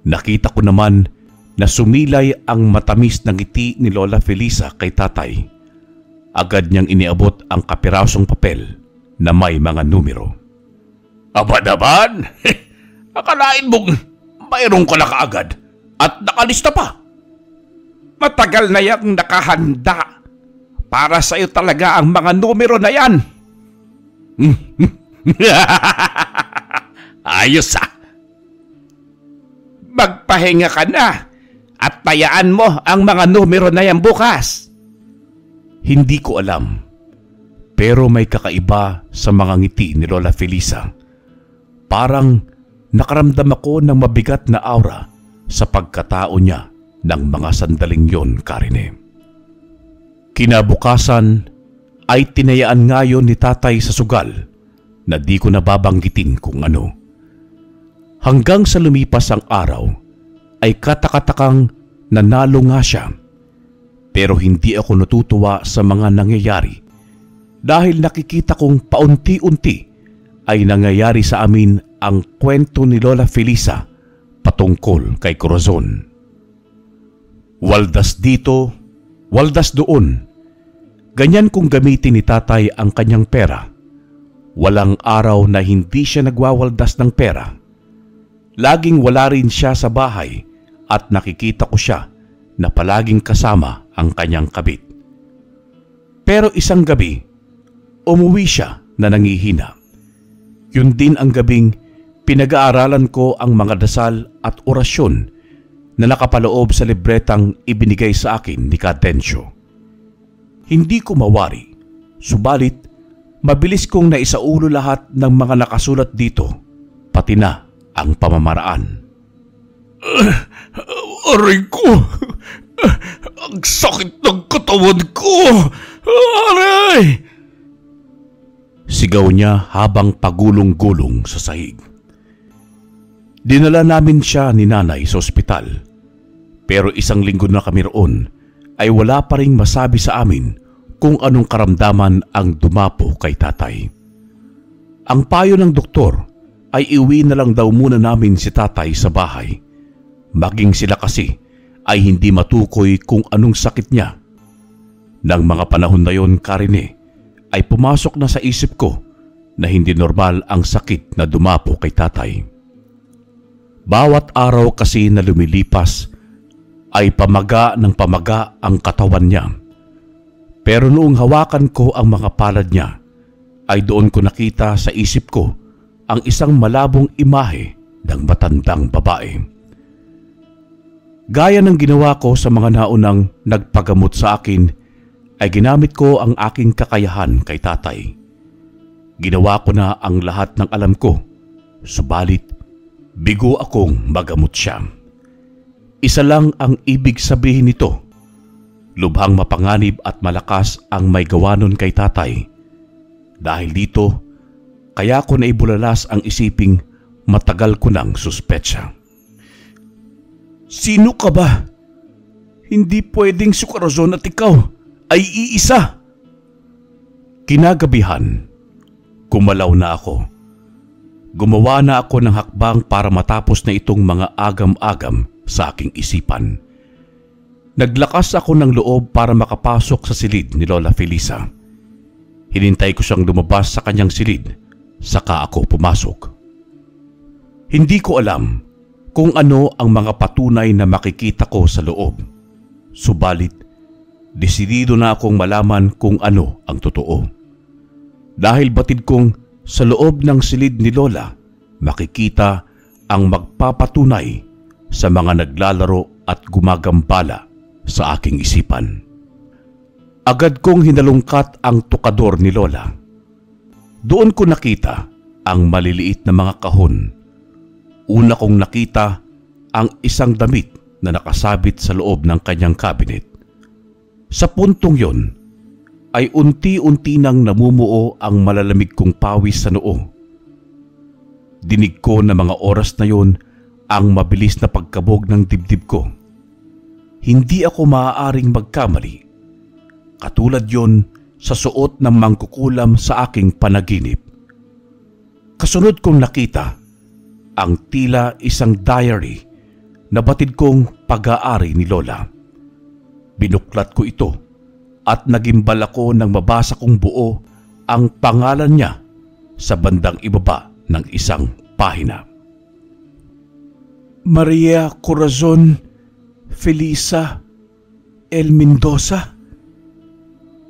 Nakita ko naman na sumilay ang matamis na ngiti ni Lola Felisa kay tatay. Agad niyang iniabot ang kapirasong papel na may mga numero. Aba naman! Akalain mong mayroon ka na kaagad at nakalista pa. Matagal na yang nakahanda. Para sa'yo talaga ang mga numero na yan. Ayos ah. Magpahinga ka na at tayaan mo ang mga numero na yan bukas. Hindi ko alam, pero may kakaiba sa mga ngiti ni Lola Felisa. Parang nakaramdam ako ng mabigat na aura sa pagkatao niya ng mga sandaling yon, Karine. Kinabukasan ay tinayaan ngayon ni tatay sa sugal na di ko nababanggitin kung ano. Hanggang sa lumipas ang araw ay katakatakang nanalo nga siya. Pero hindi ako natutuwa sa mga nangyayari dahil nakikita kong paunti-unti ay nangyayari sa amin ang kwento ni Lola Felisa patungkol kay Corazon. Waldas dito, waldas doon. Ganyan kung gamitin ni tatay ang kanyang pera. Walang araw na hindi siya nagwawaldas ng pera. Laging wala rin siya sa bahay at nakikita ko siya na palaging kasama ang kanyang kabit. Pero isang gabi, umuwi siya na nangihina. Yun din ang gabing Pinag-aaralan ko ang mga dasal at orasyon na nakapaloob sa libretang ibinigay sa akin ni Cadencio. Hindi ko mawari, subalit mabilis kong naisaulo lahat ng mga nakasulat dito, pati na ang pamamaraan. Aray ko! Ang sakit ng katawan ko! Aray! Sigaw niya habang pagulong-gulong sa sahig. Dinala namin siya ni nanay sa ospital. Pero 1 linggo na kami roon ay wala pa ring masabi sa amin kung anong karamdaman ang dumapo kay tatay. Ang payo ng doktor ay iuwi na lang daw muna namin si tatay sa bahay. Maging sila kasi ay hindi matukoy kung anong sakit niya. Nang mga panahon na yon, Karine, ay pumasok na sa isip ko na hindi normal ang sakit na dumapo kay tatay. Bawat araw kasi na lumilipas ay pamaga ng pamaga ang katawan niya. Pero noong hawakan ko ang mga palad niya, ay doon ko nakita sa isip ko ang isang malabong imahe ng matandang babae. Gaya ng ginawa ko sa mga naunang nagpagamot sa akin, ay ginamit ko ang aking kakayahan kay tatay. Ginawa ko na ang lahat ng alam ko, subalit bigo akong magamot siya. Isa lang ang ibig sabihin nito. Lubhang mapanganib at malakas ang may gawa nun kay tatay. Dahil dito, kaya ko naibulalas ang isiping matagal ko nang suspetsa. Sino ka ba? Hindi pwedeng si Corazon at ikaw ay iisa. Kinagabihan, kumalaw na ako. Gumawa na ako ng hakbang para matapos na itong mga agam-agam sa aking isipan. Naglakas ako ng loob para makapasok sa silid ni Lola Felisa. Hinintay ko siyang lumabas sa kanyang silid, saka ako pumasok. Hindi ko alam kung ano ang mga patunay na makikita ko sa loob. Subalit, desidido na akong malaman kung ano ang totoo. Dahil batid kong sa loob ng silid ni Lola, makikita ang magpapatunay sa mga naglalaro at gumagambala sa aking isipan. Agad kong hinalungkat ang tukador ni Lola. Doon ko nakita ang maliliit na mga kahon. Una kong nakita ang isang damit na nakasabit sa loob ng kanyang cabinet. Sa puntong yon, ay unti-unti nang namumuo ang malalamig kong pawis sa noo. Dinig ko na mga oras na yon ang mabilis na pagkabog ng dibdib ko. Hindi ako maaaring magkamali. Katulad yon sa suot ng mangkukulam sa aking panaginip. Kasunod kong nakita ang tila isang diary na batid kong pag-aari ni Lola. Binuklat ko ito at nagimbal ako nang mabasa kong buo ang pangalan niya sa bandang ibaba ng isang pahina. Maria Corazon Felisa L. Mendoza.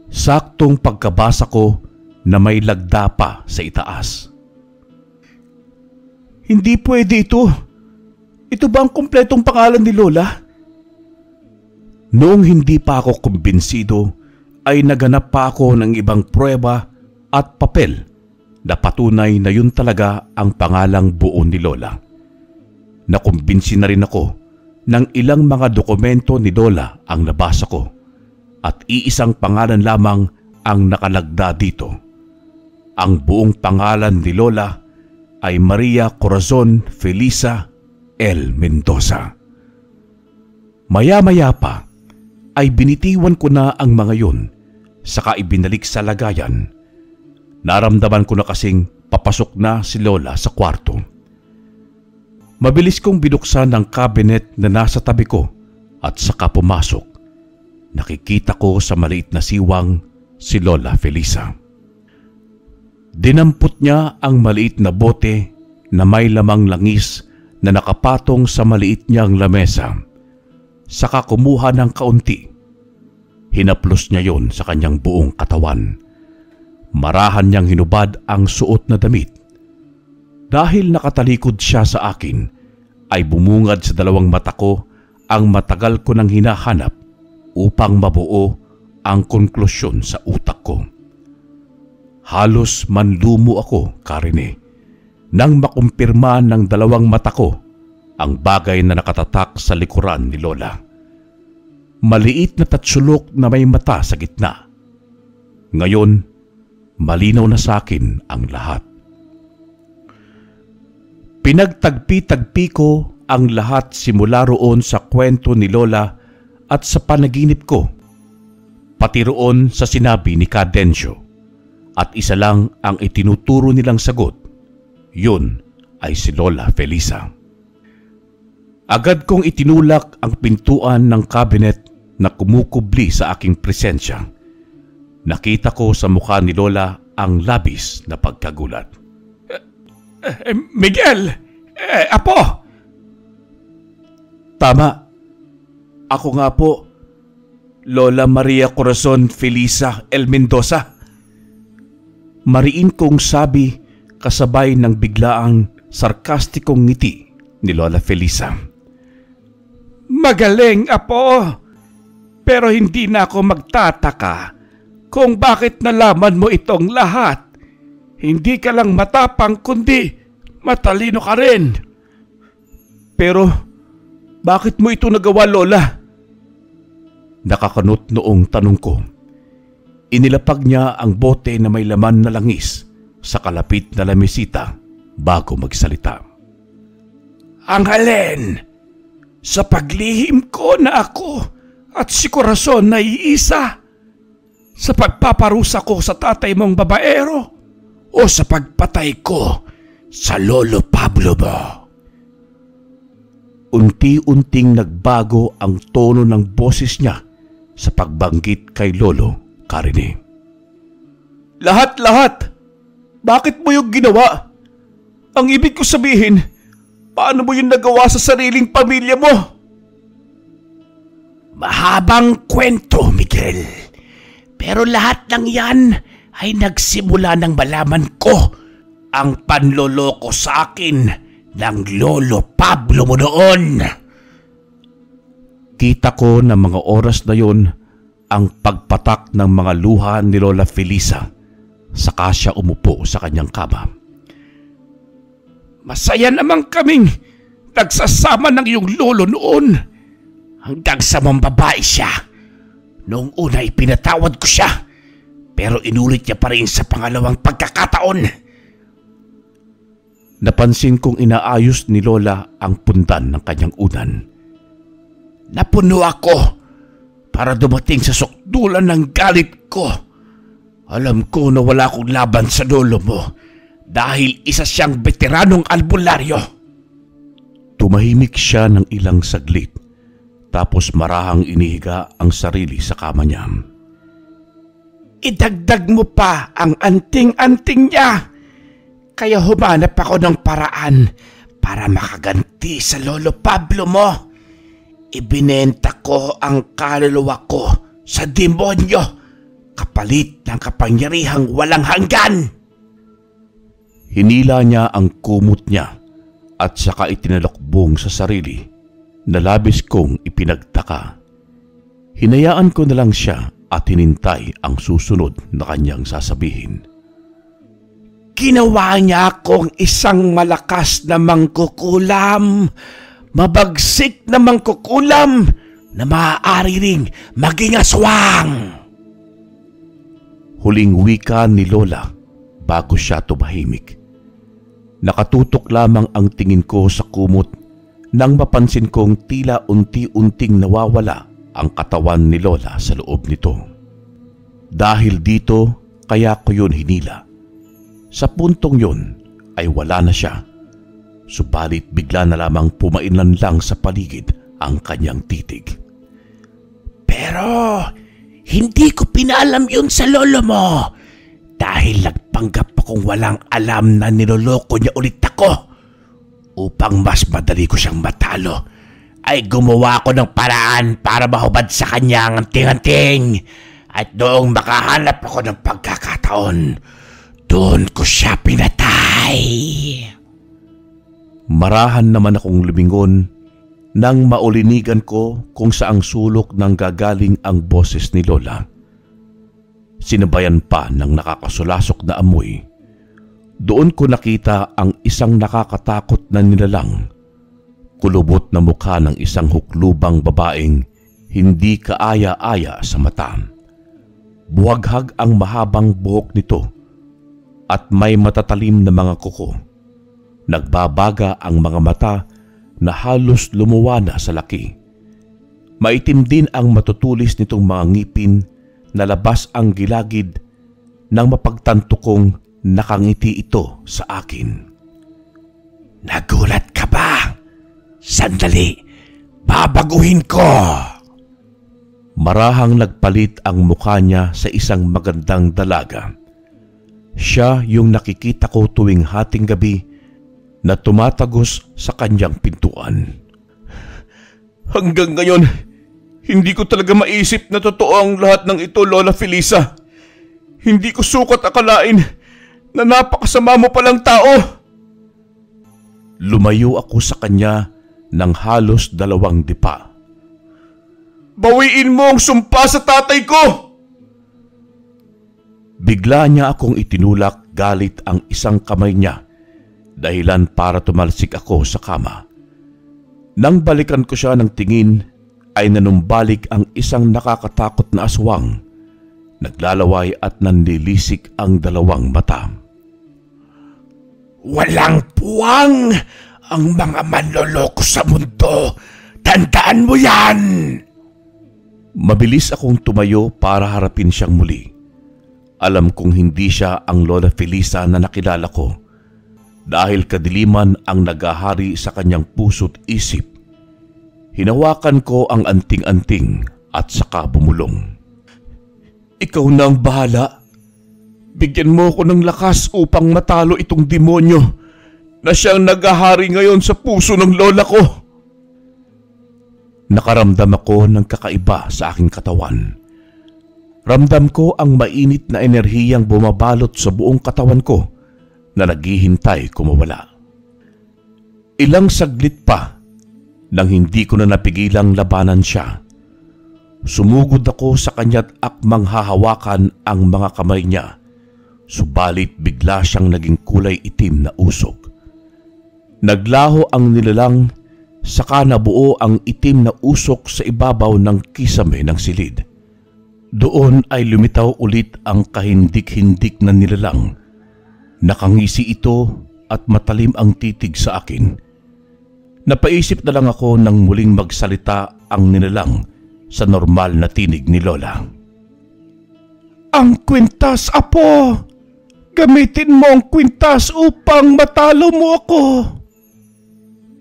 Saktong pagkabasa ko na may lagda pa sa itaas. Hindi pwede ito. Ito ba ang kumpletong pangalan ni Lola? Noong hindi pa ako kumbinsido, ay naganap pa ako ng ibang pruweba at papel na patunay na yun talaga ang pangalang buo ni Lola. Nakumbinsi na rin ako ng ilang mga dokumento ni Lola ang nabasa ko at iisang pangalan lamang ang nakalagda dito. Ang buong pangalan ni Lola ay Maria Corazon Felisa L. Mendoza. Maya-maya pa ay binitiwan ko na ang mga yun, saka ibinalik sa lagayan. Naramdaman ko na kasing papasok na si Lola sa kwarto. Mabilis kong binuksan ang cabinet na nasa tabi ko at saka pumasok. Nakikita ko sa maliit na siwang si Lola Felisa. Dinampot niya ang maliit na bote na may lamang langis na nakapatong sa maliit niyang lamesa. Saka kumuha ng kaunti. Hinaplos niya yon sa kanyang buong katawan. Marahan niyang hinubad ang suot na damit. Dahil nakatalikod siya sa akin, ay bumungad sa dalawang mata ko ang matagal ko nang hinahanap upang mabuo ang konklusyon sa utak ko. Halos manlumo ako, Karine, nang makumpirma ng dalawang mata ko ang bagay na nakatatak sa likuran ni Lola. Maliit na tatsulok na may mata sa gitna. Ngayon, malinaw na sa akin ang lahat. Pinagtagpi-tagpi ko ang lahat simula roon sa kwento ni Lola at sa panaginip ko, pati roon sa sinabi ni Cadencio. At isa lang ang itinuturo nilang sagot, yun ay si Lola Felisa. Agad kong itinulak ang pintuan ng cabinet na kumukubli sa aking presensya. Nakita ko sa mukha ni Lola ang labis na pagkagulat. Miguel! Apo! Tama. Ako nga po, Lola Maria Corazon Felisa El Mendoza. Mariin kong sabi kasabay ng biglaang sarkastikong ngiti ni Lola Felisa. Magaling, Apo! Pero hindi na ako magtataka kung bakit nalaman mo itong lahat. Hindi ka lang matapang kundi matalino ka rin. Pero bakit mo ito nagawa, Lola? Nakakanot noong tanong ko. Inilapag niya ang bote na may laman na langis sa kalapit na lamesita bago magsalita. Ang alin, sa paglihim ko na ako at si Corazon na iisa, sa pagpaparusa ko sa tatay mong babaero o sa pagpatay ko sa Lolo Pablo mo? Unti-unting nagbago ang tono ng boses niya sa pagbanggit kay Lolo Karine. Lahat-lahat! Bakit mo yung ginawa? Ang ibig ko sabihin, paano mo yung nagawa sa sariling pamilya mo? Mahabang kwento, Miguel. Pero lahat ng yan ay nagsimula nang malaman ko ang panloloko sa akin ng Lolo Pablo mo noon. Kita ko na mga oras na yon ang pagpatak ng mga luha ni Lola Felisa, saka siya umupo sa kanyang kama. Masaya namang kaming nagsasama ng iyong lolo noon hanggang sa mambabae siya. Noong una ay pinatawad ko siya, pero inulit niya pa rin sa pangalawang pagkakataon. Napansin kong inaayos ni Lola ang pundan ng kanyang unan. Napuno ako para dumating sa sukdulan ng galit ko. Alam ko na wala akong laban sa lolo mo dahil isa siyang veteranong albularyo. Tumahimik siya ng ilang saglit, tapos marahang inihiga ang sarili sa kama niya. Idagdag mo pa ang anting-anting niya. Kaya humanap ako ng paraan para makaganti sa Lolo Pablo mo. Ibinenta ko ang kaluluwa ko sa demonyo kapalit ng kapangyarihang walang hanggan. Hinila niya ang kumot niya at saka itinalokbong sa sarili na labis kong ipinagtaka. Hinayaan ko na lang siya at hinintay ang susunod na kanyang sasabihin. Ginawa niya akong isang malakas na mangkukulam, mabagsik na mangkukulam na maaari ring maging aswang. Huling wika ni Lola bago siya tumahimik. Nakatutok lamang ang tingin ko sa kumot nang mapansin kong tila unti-unting nawawala ang katawan ni Lola sa loob nito. Dahil dito, kaya ko yun hinila. Sa puntong yun ay wala na siya. Subalit bigla na lamang pumainlan lang sa paligid ang kanyang titig. Pero hindi ko pinaalam yun sa lolo mo dahil nagpanggap akong walang alam na niloloko niya ulit ako. Upang mas madali ko siyang matalo ay gumawa ko ng paraan para mahubad sa kanya ang anting-anting. At noong makahanap ako ng pagkakataon, doon ko siya pinatay. Marahan naman akong lumingon nang maulinigan ko kung saang sulok nang gagaling ang boses ni Lola. Sinabayan pa ng nakakasulasok na amoy. Doon ko nakita ang isang nakakatakot na nilalang, kulubot na mukha ng isang huklubang babaeng hindi kaaya-aya sa mata. Buhaghag ang mahabang buhok nito at may matatalim na mga kuko. Nagbabaga ang mga mata na halos lumuwa na sa laki. Maitim din ang matutulis nitong mga ngipin na labas ang gilagid nang mapagtanto kong nakangiti ito sa akin. Nagulat ka ba? Sandali, babaguhin ko! Marahang nagpalit ang mukha niya sa isang magandang dalaga. Siya yung nakikita ko tuwing hating gabi na tumatagos sa kanyang pintuan. Hanggang ngayon, hindi ko talaga maisip na totoo ang lahat ng ito, Lola Felisa. Hindi ko sukat akalain na napakasama mo palang tao. Lumayo ako sa kanya ng halos 2 dipa. Bawiin mo ang sumpa sa tatay ko! Bigla niya akong itinulak galit ang isang kamay niya, dahilan para tumalsik ako sa kama. Nang balikan ko siya ng tingin, ay nanumbalik ang isang nakakatakot na aswang. Naglalaway at nanlilisik ang 2 mata. Walang puwang ang mga manloloko sa mundo. Tandaan mo yan! Mabilis akong tumayo para harapin siyang muli. Alam kong hindi siya ang Lola Felisa na nakilala ko, dahil kadiliman ang nagahari sa kanyang puso't isip. Hinawakan ko ang anting-anting at saka bumulong. Ikaw na ang bahala. Bigyan mo ko ng lakas upang matalo itong demonyo na siyang nagahari ngayon sa puso ng lola ko. Nakaramdam ako ng kakaiba sa aking katawan. Ramdam ko ang mainit na enerhiyang bumabalot sa buong katawan ko na naghihintay kumawala. Ilang saglit pa nang hindi ko na napigilang labanan siya. Sumugod ako sa kanya't akmang hahawakan ang mga kamay niya, subalit bigla siyang naging kulay itim na usok. Naglaho ang nilalang, saka nabuo ang itim na usok sa ibabaw ng kisame ng silid. Doon ay lumitaw ulit ang kahindik-hindik na nilalang. Nakangisi ito at matalim ang titig sa akin. Napaisip na lang ako nang muling magsalita ang nilalang sa normal na tinig ni Lola. Ang kwintas, apo! Gamitin mo ang kwintas upang matalo mo ako!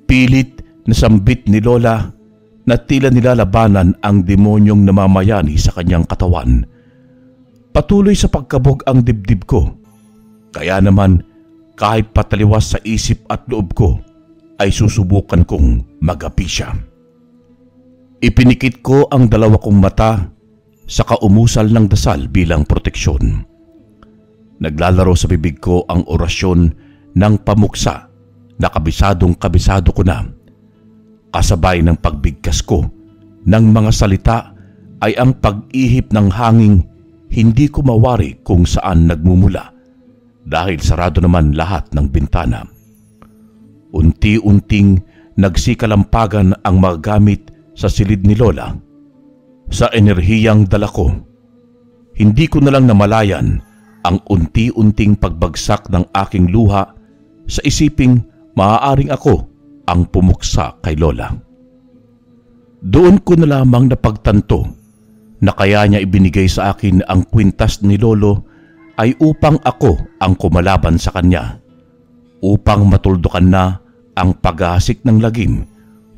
Pilit na sambit ni Lola na tila nilalabanan ang demonyong namamayani sa kanyang katawan. Patuloy sa pagkabog ang dibdib ko. Kaya naman, kahit pataliwas sa isip at loob ko, ay susubukan kong magapi siya. Ipinikit ko ang 2 kong mata, saka umusal ng dasal bilang proteksyon. Naglalaro sa bibig ko ang orasyon ng pamuksa na kabisadong-kabisado ko na. Kasabay ng pagbigkas ko ng mga salita ay ang pag-ihip ng hangin hindi ko mawari kung saan nagmumula dahil sarado naman lahat ng bintana. Unti-unting nagsikalampagan ang mga gamit sa silid ni Lola. Sa enerhiyang dala ko, hindi ko na lang namalayan ang unti-unting pagbagsak ng aking luha sa isiping maaaring ako ang pumuksa kay Lola. Doon ko na lamang napagtanto na kaya niya ibinigay sa akin ang kwintas ni Lolo ay upang ako ang kumalaban sa kanya, upang matuldukan na ang paghahasik ng lagim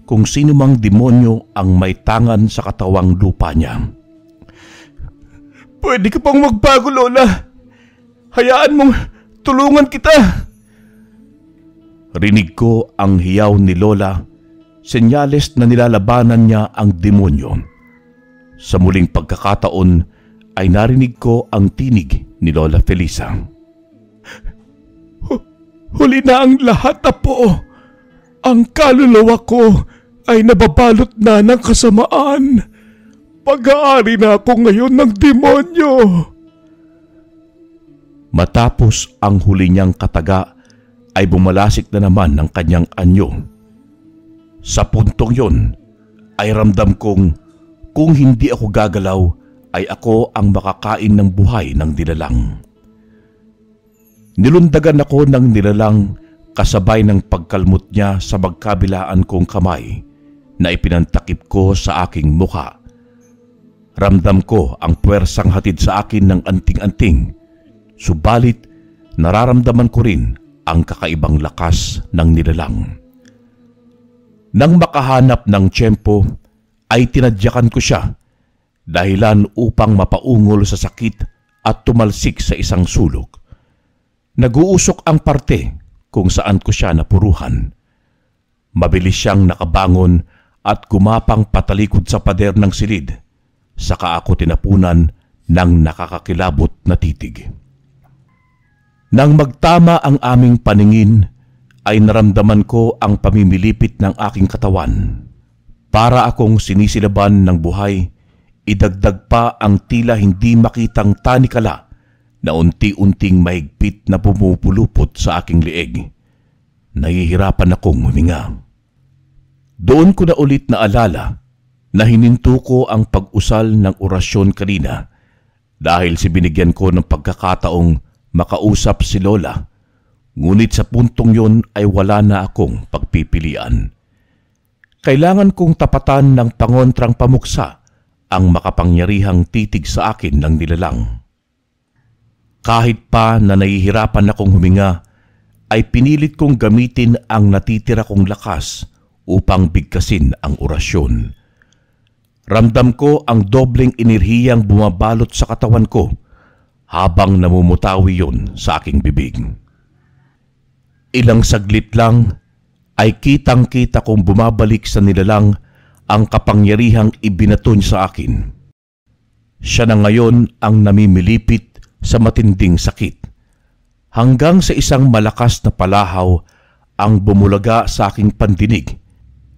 kung sino mang demonyo ang may tangan sa katawang lupa niya. Pwede ka pang magbago, Lola. Hayaan mong tulungan kita. Rinig ko ang hiyaw ni Lola, senyales na nilalabanan niya ang demonyo. Sa muling pagkakataon ay narinig ko ang tinig ni Lola Felisa. Huli na ang lahat, apo. Ang kaluluwa ko ay nababalot na ng kasamaan. Pag-aari na ako ngayon ng demonyo. Matapos ang huli niyang kataga ay bumalasik na naman ng kanyang anyo. Sa puntong yon ay ramdam kong kung hindi ako gagalaw ay ako ang makakain ng buhay ng nilalang. Nilundagan ako ng nilalang kasabay ng pagkalmot niya sa magkabilaan kong kamay na ipinantakip ko sa aking mukha. Ramdam ko ang puwersang hatid sa akin ng anting-anting, subalit nararamdaman ko rin ang kakaibang lakas ng nilalang. Nang makahanap ng tiyempo ay tinadyakan ko siya dahilan upang mapaungol sa sakit at tumalsik sa isang sulok. Naguusok ang parte kung saan ko siya napuruhan. Mabilis siyang nakabangon at gumapang patalikod sa pader ng silid. Saka ako tinapunan ng nakakakilabot na titig. Nang magtama ang aming paningin, ay naramdaman ko ang pamimilipit ng aking katawan. Para akong sinisilaban ng buhay, idagdag pa ang tila hindi makitang tanikala na unti-unting mahigpit na pumupulupot sa aking lieg. Nahihirapan akong huminga. Doon ko na ulit naalala na hininto ko ang pag-usal ng orasyon kanina dahil binigyan ko ng pagkakataong makausap si Lola. Ngunit sa puntong yon ay wala na akong pagpipilian. Kailangan kong tapatan ng pangontrang pamuksa ang makapangyarihang titig sa akin ng nilalang. Kahit pa na nahihirapan akong huminga, ay pinilit kong gamitin ang natitira kong lakas upang bigkasin ang orasyon. Ramdam ko ang dobleng enerhiyang bumabalot sa katawan ko habang namumutawi yon sa aking bibig. Ilang saglit lang ay kitang-kita kong bumabalik sa nilalang ang kapangyarihang ibinato niya sa akin. Siya na ngayon ang namimilipit sa matinding sakit, hanggang sa isang malakas na palahaw ang bumulaga sa aking pandinig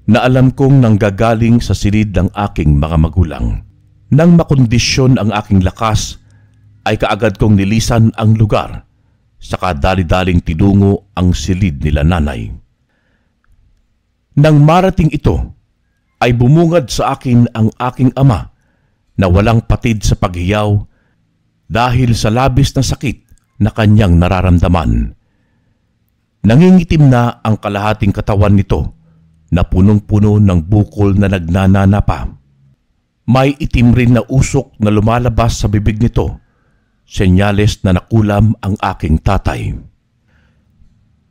na alam kong nanggagaling sa silid ng aking mga magulang. Nang makondisyon ang aking lakas, ay kaagad kong nilisan ang lugar, saka dali-daling tinungo ang silid nila nanay. Nang marating ito, ay bumungad sa akin ang aking ama na walang patid sa paghiyaw dahil sa labis na sakit na kanyang nararamdaman. Nangingitim na ang kalahating katawan nito na punong-puno ng bukol na nagnanana pa. May itim rin na usok na lumalabas sa bibig nito, senyales na nakulam ang aking tatay.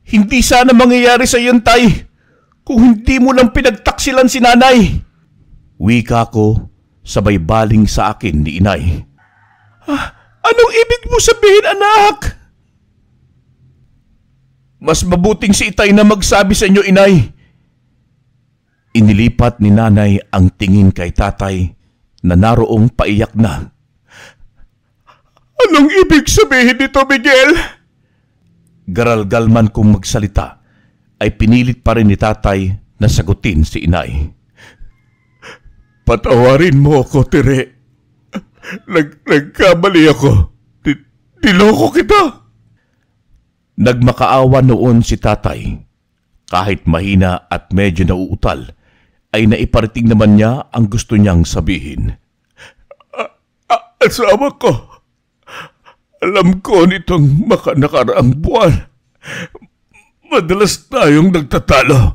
Hindi sana mangyayari sa iyon, tay, kung hindi mo lang pinagtaksilan si nanay. Wika ko sabay baling sa akin ni inay. Anong ibig mo sabihin, anak? Mas mabuting si itay na magsabi sa inyo, inay. Inilipat ni nanay ang tingin kay tatay na naroong paiyak na. Anong ibig sabihin nito, Miguel? Garalgal man kung magsalita, ay pinilit pa rin ni tatay na sagutin si inay. Patawarin mo ako, Tere. Nagkamali ako. Niloko kita. Nagmakaawa noon si tatay. Kahit mahina at medyo nauutal, ay naiparating naman niya ang gusto niyang sabihin. Asawa ko, alam ko nitong nakaraang buwan, madalas tayong nagtatalo.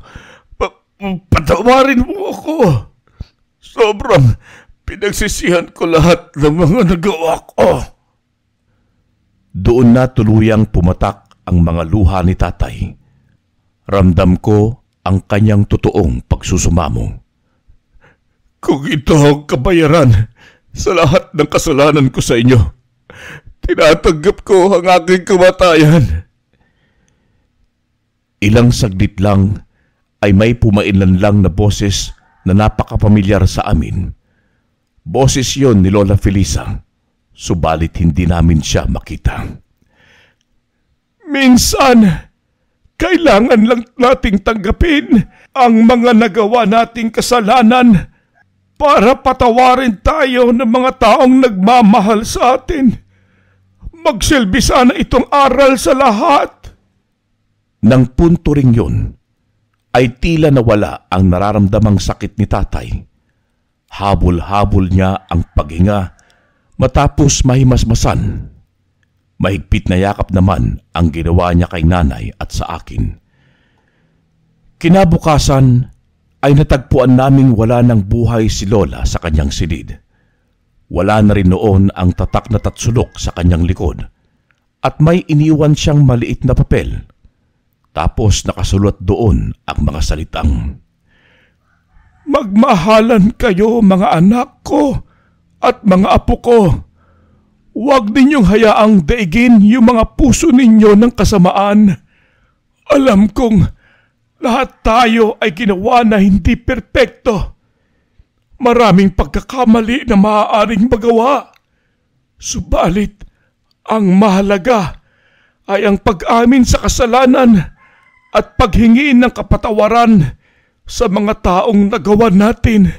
Patawarin mo ako. Sobrang pinagsisihan ko lahat ng mga nagawa ko. Doon na tuluyang pumatak ang mga luha ni tatay. Ramdam ko ang kanyang totoong pagsusumamo. Kung ito ang kabayaran sa lahat ng kasalanan ko sa inyo, tinatanggap ko ang aking kamatayan. Ilang saglit lang ay may pumainlan lang na boses na napakapamilyar sa amin. Boses yon ni Lola Felisa, subalit hindi namin siya makita. Minsan, Kailangan lang nating tanggapin ang mga nagawa nating kasalanan para patawarin tayo ng mga taong nagmamahal sa atin. Magsilbi sana itong aral sa lahat. Nang punto ring yun, ay tila nawala ang nararamdamang sakit ni tatay. Habol-habol niya ang paghinga matapos mahimasmasan. Mahigpit na yakap naman ang ginawa niya kay nanay at sa akin. Kinabukasan ay natagpuan naming wala ng buhay si Lola sa kanyang silid. Wala na rin noon ang tatak na tatsulok sa kanyang likod at may iniwan siyang maliit na papel. Tapos nakasulat doon ang mga salitang, "Magmahalan kayo mga anak ko at mga apo ko. Huwag ninyong hayaang daigin yung mga puso ninyo ng kasamaan. Alam kong lahat tayo ay ginawa na hindi perpekto. Maraming pagkakamali na maaaring magawa. Subalit, ang mahalaga ay ang pag-amin sa kasalanan at paghingi ng kapatawaran sa mga taong nagawa natin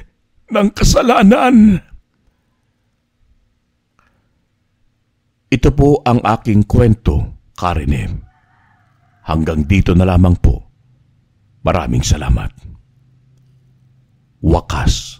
ng kasalanan." Ito po ang aking kwento, Karine. Hanggang dito na lamang po. Maraming salamat. Wakas.